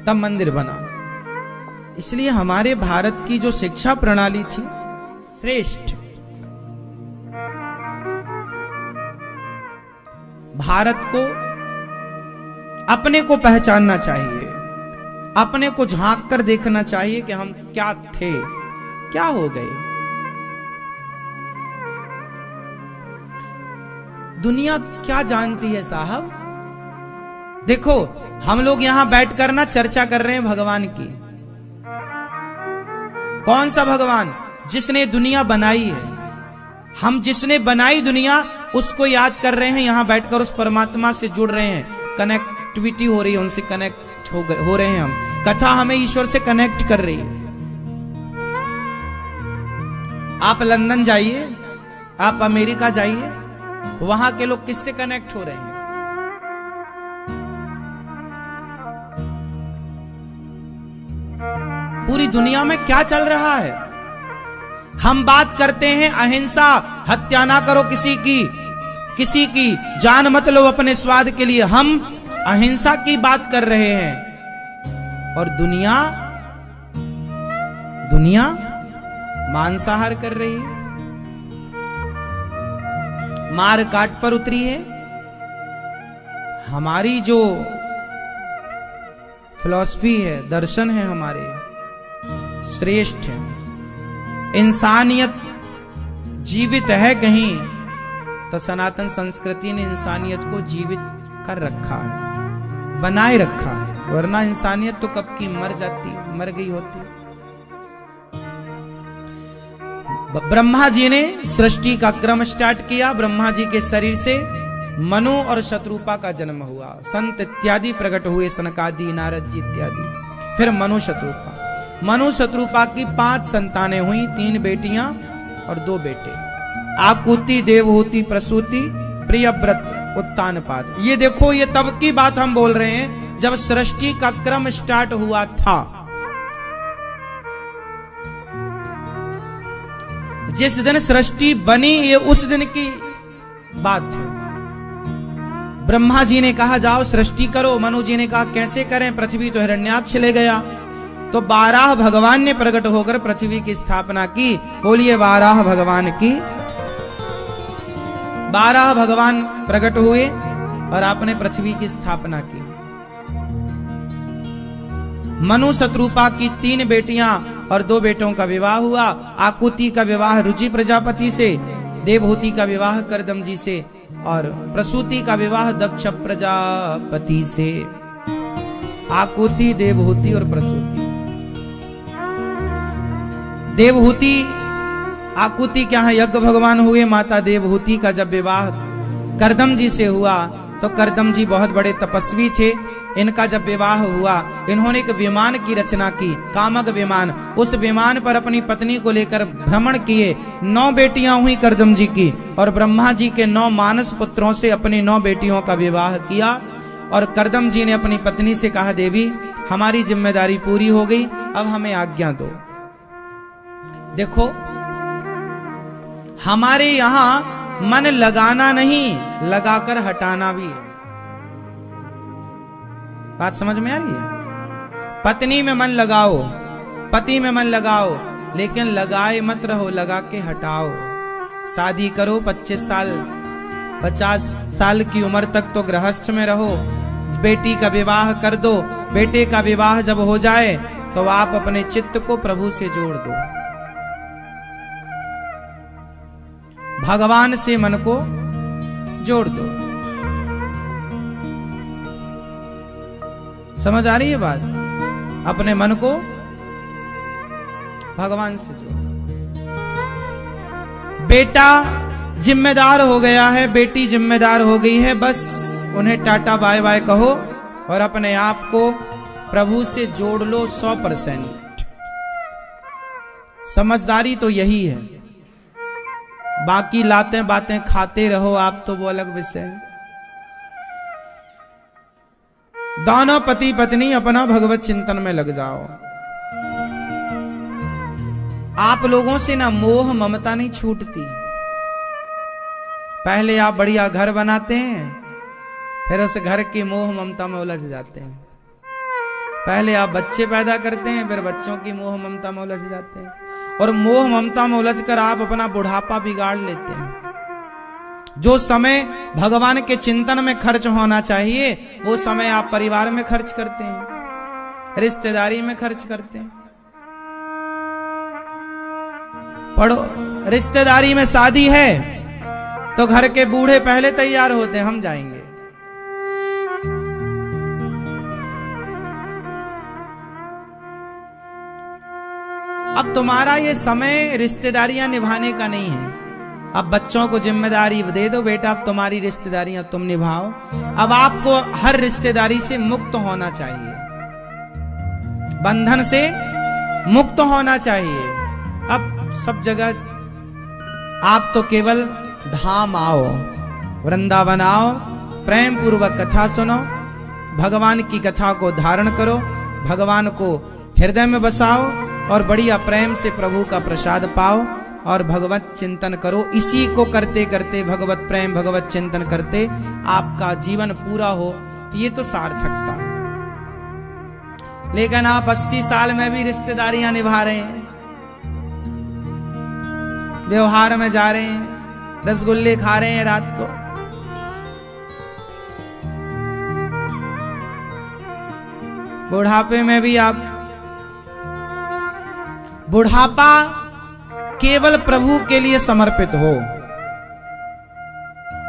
तब मंदिर बना। इसलिए हमारे भारत की जो शिक्षा प्रणाली थी श्रेष्ठ। भारत को अपने को पहचानना चाहिए, अपने को झांक कर देखना चाहिए कि हम क्या थे, क्या हो गए। दुनिया क्या जानती है साहब? देखो, हम लोग यहां बैठकर ना चर्चा कर रहे हैं भगवान की। कौन सा भगवान? जिसने दुनिया बनाई है। हम जिसने बनाई दुनिया, उसको याद कर रहे हैं यहां बैठकर, उस परमात्मा से जुड़ रहे हैं, कनेक्टिविटी हो रही है, उनसे कनेक्ट हो रहे हैं हम। कथा हमें ईश्वर से कनेक्ट कर रही है। आप लंदन जाइए, आप अमेरिका जाइए, वहां के लोग किससे कनेक्ट हो रहे हैं? पूरी दुनिया में क्या चल रहा है? हम बात करते हैं अहिंसा, हत्या ना करो किसी की जान मत लो अपने स्वाद के लिए। हम अहिंसा की बात कर रहे हैं और दुनिया मांसाहार कर रही है, मार काट पर उतरी है। हमारी जो फिलॉसफी है, दर्शन है हमारे, श्रेष्ठ है। इंसानियत जीवित है कहीं तो सनातन संस्कृति ने इंसानियत को जीवित कर रखा है, बनाए रखा है, वरना इंसानियत तो कब की मर गई होती। ब्रह्मा जी ने सृष्टि का क्रम स्टार्ट किया। ब्रह्मा जी के शरीर से मनु और शत्रुपा का जन्म हुआ। संत इत्यादि प्रकट हुए, सनकादि, नारद जी इत्यादि। फिर मनु शत्रुपा की 5 संतानें हुई, 3 बेटियां और 2 बेटे। आकुति, देवहूति, प्रसूति प्रियव्रत उत्तानपाद। ये देखो, ये तब की बात हम बोल रहे हैं जब सृष्टि का क्रम स्टार्ट हुआ था। जिस दिन सृष्टि बनी, ये उस दिन की बात है। ब्रह्मा जी ने कहा जाओ सृष्टि करो। मनु जी ने कहा कैसे करें, पृथ्वी तो हिरण्याक्ष ले गया। तो 12 भगवान ने प्रकट होकर पृथ्वी की स्थापना की। बोलिए 12 भगवान की। 12 भगवान प्रकट हुए और आपने पृथ्वी की स्थापना की। मनु शत्रुपा की 3 बेटियां और 2 बेटों का विवाह हुआ। आकुति का विवाह रुचि प्रजापति से, देवहूति का विवाह कर्दम जी से और प्रसूति का विवाह दक्ष प्रजापति से। आकुति, देवहूति और प्रसूति। देवहूति, आकुति क्या है, यज्ञ भगवान हुए। माता देवहूति का जब विवाह कर्दम जी से हुआ तो कर्दम जी बहुत बड़े तपस्वी थे। इनका जब विवाह हुआ, इन्होंने एक विमान की रचना की, कामक विमान। उस विमान पर अपनी पत्नी को लेकर भ्रमण किए। 9 बेटियां हुई कर्दम जी की और ब्रह्मा जी के 9 मानस पुत्रों से अपनी 9 बेटियों का विवाह किया। और कर्दम जी ने अपनी पत्नी से कहा, देवी हमारी जिम्मेदारी पूरी हो गई, अब हमें आज्ञा दो। देखो, हमारे यहां मन लगाना नहीं, लगाकर हटाना भी है। बात समझ में आ रही है? पत्नी में मन लगाओ, पति में मन लगाओ, लेकिन लगाए मत रहो, लगा के हटाओ। शादी करो, 25 साल 50 साल की उम्र तक तो गृहस्थ में रहो। बेटी का विवाह कर दो। बेटे का विवाह जब हो जाए तो आप अपने चित्त को प्रभु से जोड़ दो, भगवान से मन को जोड़ दो। समझ आ रही है बात? अपने मन को भगवान से जोड़। बेटा जिम्मेदार हो गया है, बेटी जिम्मेदार हो गई है, बस उन्हें टाटा बाय बाय कहो और अपने आप को प्रभु से जोड़ लो 100%। समझदारी तो यही है। बाकी लाते बातें खाते रहो आप, तो वो अलग विषय है। दोनों पति पत्नी अपना भगवत चिंतन में लग जाओ। आप लोगों से ना मोह ममता नहीं छूटती। पहले आप बढ़िया घर बनाते हैं, फिर उस घर की मोह ममता में उलझ जाते हैं। पहले आप बच्चे पैदा करते हैं, फिर बच्चों की मोह ममता में उलझ जाते हैं। और मोह ममता में उलझकर आप अपना बुढ़ापा बिगाड़ लेते हैं। जो समय भगवान के चिंतन में खर्च होना चाहिए, वो समय आप परिवार में खर्च करते हैं, रिश्तेदारी में खर्च करते हैं। पढ़ो, रिश्तेदारी में शादी है तो घर के बूढ़े पहले तैयार होते हैं, हम जाएंगे। अब तुम्हारा ये समय रिश्तेदारियां निभाने का नहीं है। अब बच्चों को जिम्मेदारी दे दो, बेटा अब तुम्हारी रिश्तेदारियां तुम निभाओ। अब आपको हर रिश्तेदारी से मुक्त होना चाहिए, बंधन से मुक्त होना चाहिए। अब सब जगह आप तो केवल धाम आओ, वृंदावन आओ, प्रेम पूर्वक कथा सुनो, भगवान की कथा को धारण करो, भगवान को हृदय में बसाओ और बढ़िया प्रेम से प्रभु का प्रसाद पाओ और भगवत चिंतन करो। इसी को करते करते, भगवत प्रेम भगवत चिंतन करते आपका जीवन पूरा हो, ये तो सार्थकता है। लेकिन आप 80 साल में भी रिश्तेदारियां निभा रहे हैं, व्यवहार में जा रहे हैं, रसगुल्ले खा रहे हैं रात को। बुढ़ापे में भी आप, बुढ़ापा केवल प्रभु के लिए समर्पित हो।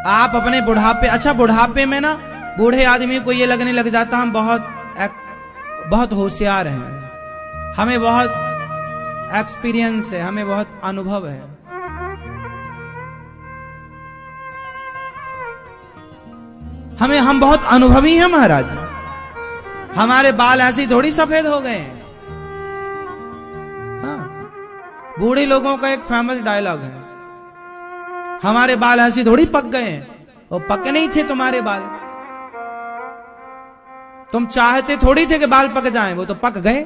आप अपने बुढ़ापे, अच्छा बुढ़ापे में ना बूढ़े आदमी को ये लगने लग जाता हम बहुत होशियार हैं, हमें बहुत एक्सपीरियंस है, हमें बहुत अनुभव है। हम बहुत अनुभवी हैं महाराज, हमारे बाल ऐसे थोड़ी सफेद हो गए हैं। बूढ़े लोगों का एक फेमस डायलॉग है, हमारे बाल ऐसे थोड़ी पक गए हैं, वो पके नहीं थे तुम्हारे बाल। तुम चाहते थोड़ी थे कि बाल पक जाएं, वो तो पक गए।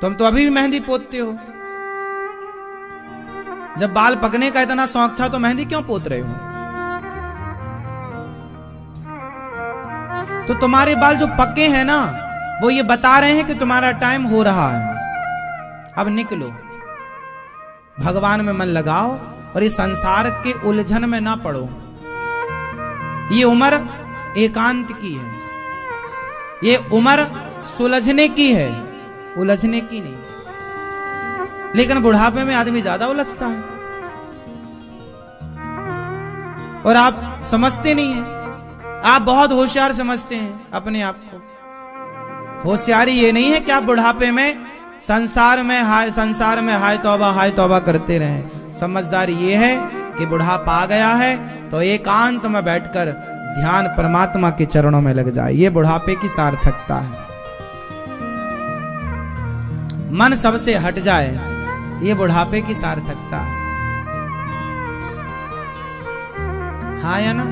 तुम तो अभी भी मेहंदी पोतते हो। जब बाल पकने का इतना शौक था तो मेहंदी क्यों पोत रहे हो? तो तुम्हारे बाल जो पके हैं ना, वो ये बता रहे हैं कि तुम्हारा टाइम हो रहा है, अब निकलो, भगवान में मन लगाओ और ये संसार के उलझन में ना पड़ो। ये उम्र एकांत की है, ये उम्र सुलझने की है, उलझने की नहीं। लेकिन बुढ़ापे में आदमी ज्यादा उलझता है और आप समझते नहीं हैं। आप बहुत होशियार समझते हैं अपने आप को। होशियारी ये नहीं है कि आप बुढ़ापे में संसार में हाय तौबा करते रहें। समझदारी ये है कि बुढ़ापा आ गया है तो एकांत में बैठकर ध्यान परमात्मा के चरणों में लग जाए। ये बुढ़ापे की सार्थकता है। मन सबसे हट जाए, ये बुढ़ापे की सार्थकता है। हाँ या ना?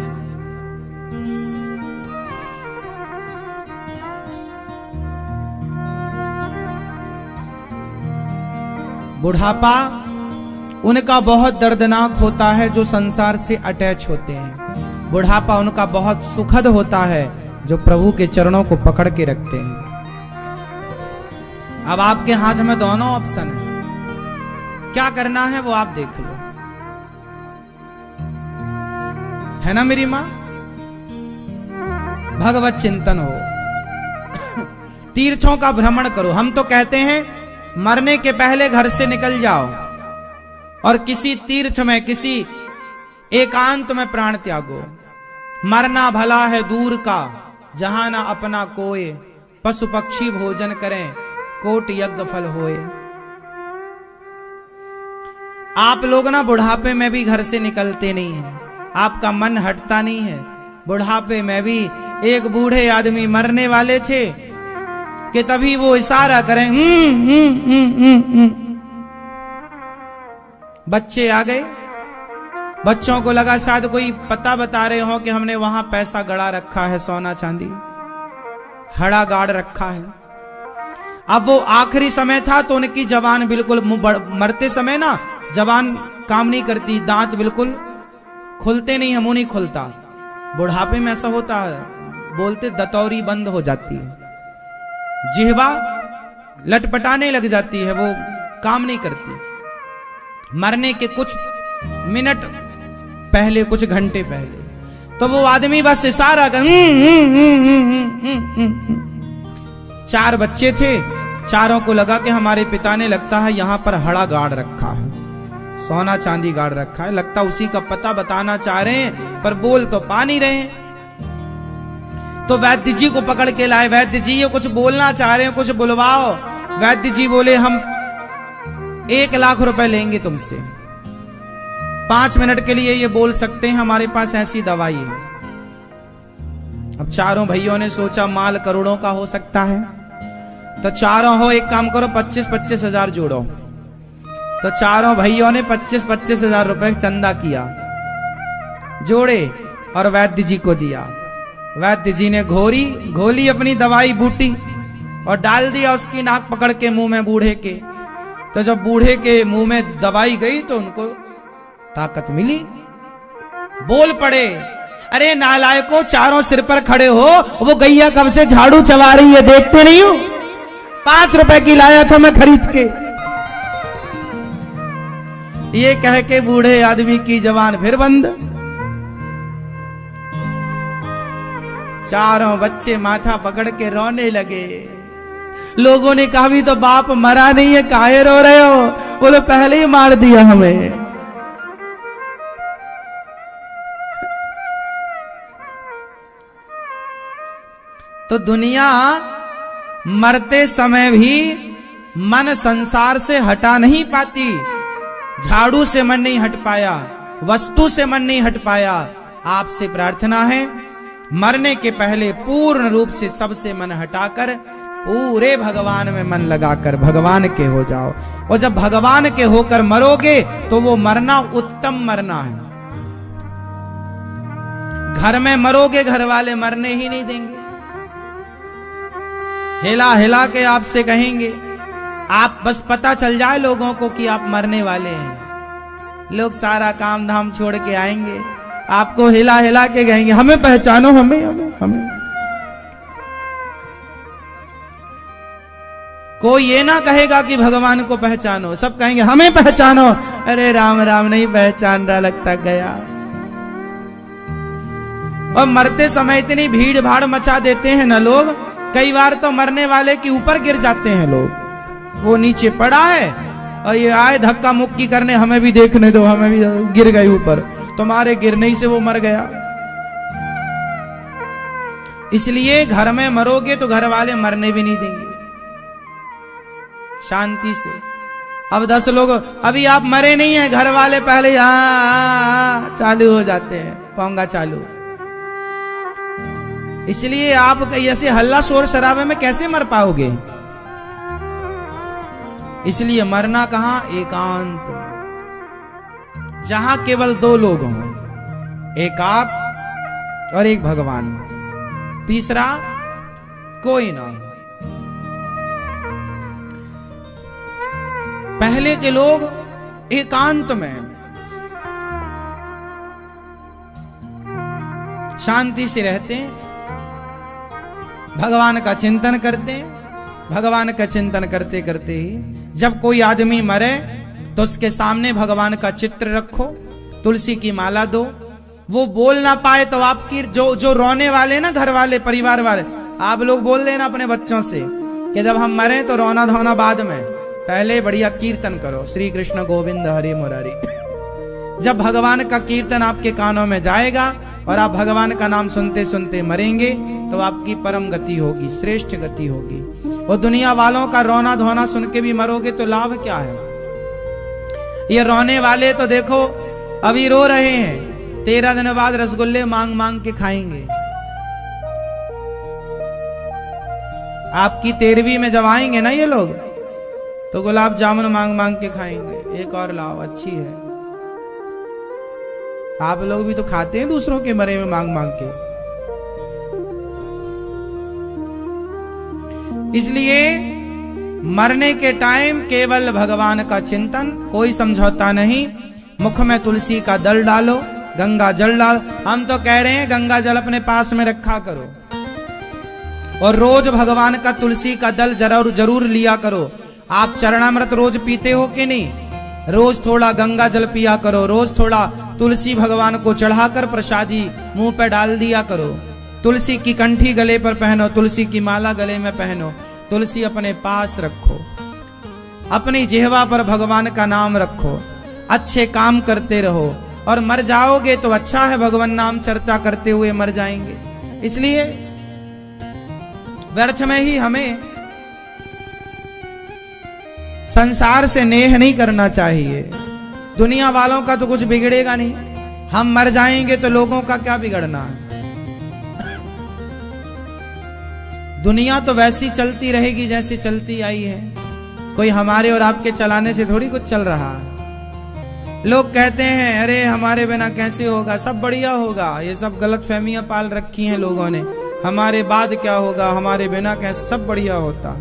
बुढ़ापा उनका बहुत दर्दनाक होता है जो संसार से अटैच होते हैं। बुढ़ापा उनका बहुत सुखद होता है जो प्रभु के चरणों को पकड़ के रखते हैं। अब आपके हाथ में दोनों ऑप्शन है, क्या करना है वो आप देख लो, है ना मेरी मां? भगवत चिंतन हो, तीर्थों का भ्रमण करो। हम तो कहते हैं मरने के पहले घर से निकल जाओ और किसी तीर्थ में, किसी एकांत में प्राण त्यागो। मरना भला है दूर का, जहां ना अपना कोय, पशु पक्षी भोजन करें, कोट यज्ञ फल होए। आप लोग ना बुढ़ापे में भी घर से निकलते नहीं हैं, आपका मन हटता नहीं है। बुढ़ापे में भी एक बूढ़े आदमी मरने वाले थे कि तभी वो इशारा करें, बच्चे आ गए। बच्चों को लगा शायद कोई पता बता रहे हो कि हमने वहां पैसा गड़ा रखा है, सोना चांदी हड़ा गाड़ रखा है। अब वो आखिरी समय था तो उनकी जबान बिल्कुल, मरते समय ना जबान काम नहीं करती, दांत बिल्कुल खुलते नहीं है, मुंह नहीं खुलता। बुढ़ापे में ऐसा होता है, बोलते दतौरी बंद हो जाती है, जिह्वा लटपटाने लग जाती है, वो काम नहीं करती। मरने के कुछ मिनट पहले, कुछ घंटे पहले, तो वो आदमी बस इशारा कर, 4 बच्चे थे, चारों को लगा कि हमारे पिता ने लगता है यहां पर हड़ा गाड़ रखा है, सोना चांदी गाड़ रखा है, लगता उसी का पता बताना चाह रहे हैं पर बोल तो पा नहीं रहे हैं। तो वैद्य जी को पकड़ के लाए, वैद्य जी ये कुछ बोलना चाह रहे हैं, कुछ बुलवाओ। वैद्य जी बोले हम 1 लाख रुपए लेंगे तुमसे, 5 मिनट के लिए ये बोल सकते हैं, हमारे पास ऐसी दवाई है। अब चारों भाइयों ने सोचा माल करोड़ों का हो सकता है, तो चारों हो एक काम करो, 25-25 हजार जोड़ो। तो चारों भाइयों ने 25-25 हजार रुपए चंदा किया, जोड़े और वैद्य जी को दिया। वैद्य जी ने घोली अपनी दवाई बूटी और डाल दिया उसकी नाक पकड़ के मुंह में बूढ़े के। तो जब बूढ़े के मुंह में दवाई गई तो उनको ताकत मिली, बोल पड़े, अरे नालायकों, चारों सिर पर खड़े हो, वो गैया कब से झाड़ू चबा रही है, देखते नहीं हो? 5 रुपए की लाया था मैं खरीद के। ये कह के बूढ़े आदमी की जबान फिर बंद। चारों बच्चे माथा पकड़ के रोने लगे। लोगों ने कहा भी तो बाप मरा नहीं है, काहे रो रहे हो? बोले पहले ही मार दिया हमें। तो दुनिया मरते समय भी मन संसार से हटा नहीं पाती। झाड़ू से मन नहीं हट पाया, वस्तु से मन नहीं हट पाया। आपसे प्रार्थना है, मरने के पहले पूर्ण रूप से सबसे मन हटाकर पूरे भगवान में मन लगाकर भगवान के हो जाओ। और जब भगवान के होकर मरोगे तो वो मरना उत्तम मरना है। घर में मरोगे घर वाले मरने ही नहीं देंगे। हिला हिला के आपसे कहेंगे, आप बस पता चल जाए लोगों को कि आप मरने वाले हैं, लोग सारा काम धाम छोड़ के आएंगे, आपको हिला हिला के कहेंगे हमें पहचानो, हमें हमें हमें। कोई ये ना कहेगा कि भगवान को पहचानो, सब कहेंगे हमें पहचानो। अरे राम राम, नहीं पहचान रहा, लगता गया। और मरते समय इतनी भीड़ भाड़ मचा देते हैं ना लोग, कई बार तो मरने वाले के ऊपर गिर जाते हैं लोग। वो नीचे पड़ा है और ये आए धक्का मुक्की करने, हमें भी देखने दो, हमें भी, गिर गए ऊपर। तुम्हारे गिरने ही से वो मर गया। इसलिए घर में मरोगे तो घर वाले मरने भी नहीं देंगे शांति से। अब 10 लोग, अभी आप मरे नहीं है, घर वाले पहले चालू हो जाते हैं, पोंगा चालू। इसलिए आप ऐसे हल्ला शोर शराबे में कैसे मर पाओगे? इसलिए मरना कहां? एकांत में, जहां केवल 2 लोग हों, एक आप और एक भगवान, तीसरा कोई ना हो। पहले के लोग एकांत में शांति से रहते हैं, भगवान का चिंतन करते हैं। भगवान का चिंतन करते करते ही जब कोई आदमी मरे तो उसके सामने भगवान का चित्र रखो, तुलसी की माला दो। वो बोल ना पाए तो आपकी जो रोने वाले ना, घर वाले, परिवार वाले, आप लोग बोल देना अपने बच्चों से कि जब हम मरे तो रोना धोना बाद में, पहले बढ़िया कीर्तन करो, श्री कृष्ण गोविंद हरे मुरारी। जब भगवान का कीर्तन आपके कानों में जाएगा और आप भगवान का नाम सुनते सुनते मरेंगे तो आपकी परम गति होगी, श्रेष्ठ गति होगी। और दुनिया वालों का रोना धोना सुन के भी मरोगे तो लाभ क्या है? ये रोने वाले तो देखो अभी रो रहे हैं, 13 दिन बाद रसगुल्ले मांग मांग के खाएंगे। आपकी 13वीं में जब आएंगे ना ये लोग, तो गुलाब जामुन मांग मांग के खाएंगे, एक और लाओ, अच्छी है। आप लोग भी तो खाते हैं दूसरों के मरे में मांग मांग के। इसलिए मरने के टाइम केवल भगवान का चिंतन, कोई समझौता नहीं। मुख में तुलसी का दल डालो, गंगा जल डालो। हम तो कह रहे हैं गंगा जल अपने पास में रखा करो और रोज भगवान का तुलसी का दल जरूर लिया करो। आप चरणामृत रोज पीते हो कि नहीं? रोज थोड़ा गंगा जल पिया करो, रोज थोड़ा तुलसी भगवान को चढ़ाकर प्रसादी मुंह पे डाल दिया करो। तुलसी की कंठी गले पर पहनो, तुलसी की माला गले में पहनो, तुलसी अपने पास रखो, अपनी जिह्वा पर भगवान का नाम रखो, अच्छे काम करते रहो। और मर जाओगे तो अच्छा है, भगवान नाम चर्चा करते हुए मर जाएंगे। इसलिए व्यर्थ में ही हमें संसार से नेह नहीं करना चाहिए। दुनिया वालों का तो कुछ बिगड़ेगा नहीं, हम मर जाएंगे तो लोगों का क्या बिगड़ना है? दुनिया तो वैसी चलती रहेगी जैसी चलती आई है, कोई हमारे और आपके चलाने से थोड़ी कुछ चल रहा है। लोग कहते हैं अरे हमारे बिना कैसे होगा, सब बढ़िया होगा। ये सब गलत फहमियां पाल रखी हैं लोगों ने, हमारे बाद क्या होगा, हमारे बिना कैसे, सब बढ़िया होता।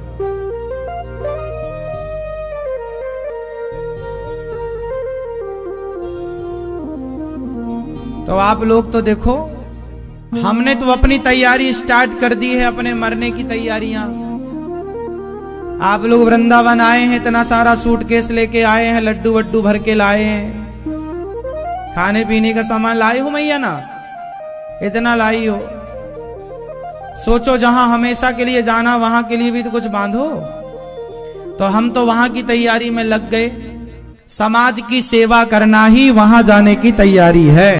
तो आप लोग तो देखो, हमने तो अपनी तैयारी स्टार्ट कर दी है, अपने मरने की तैयारियां। आप लोग वृंदावन आए हैं, इतना सारा सूटकेस लेके आए हैं, लड्डू वड्डू भर के लाए हैं, खाने पीने का सामान लाए हो मैया ना, इतना लाई हो। सोचो जहां हमेशा के लिए जाना, वहां के लिए भी तो कुछ बांधो। तो हम तो वहां की तैयारी में लग गए। समाज की सेवा करना ही वहां जाने की तैयारी है।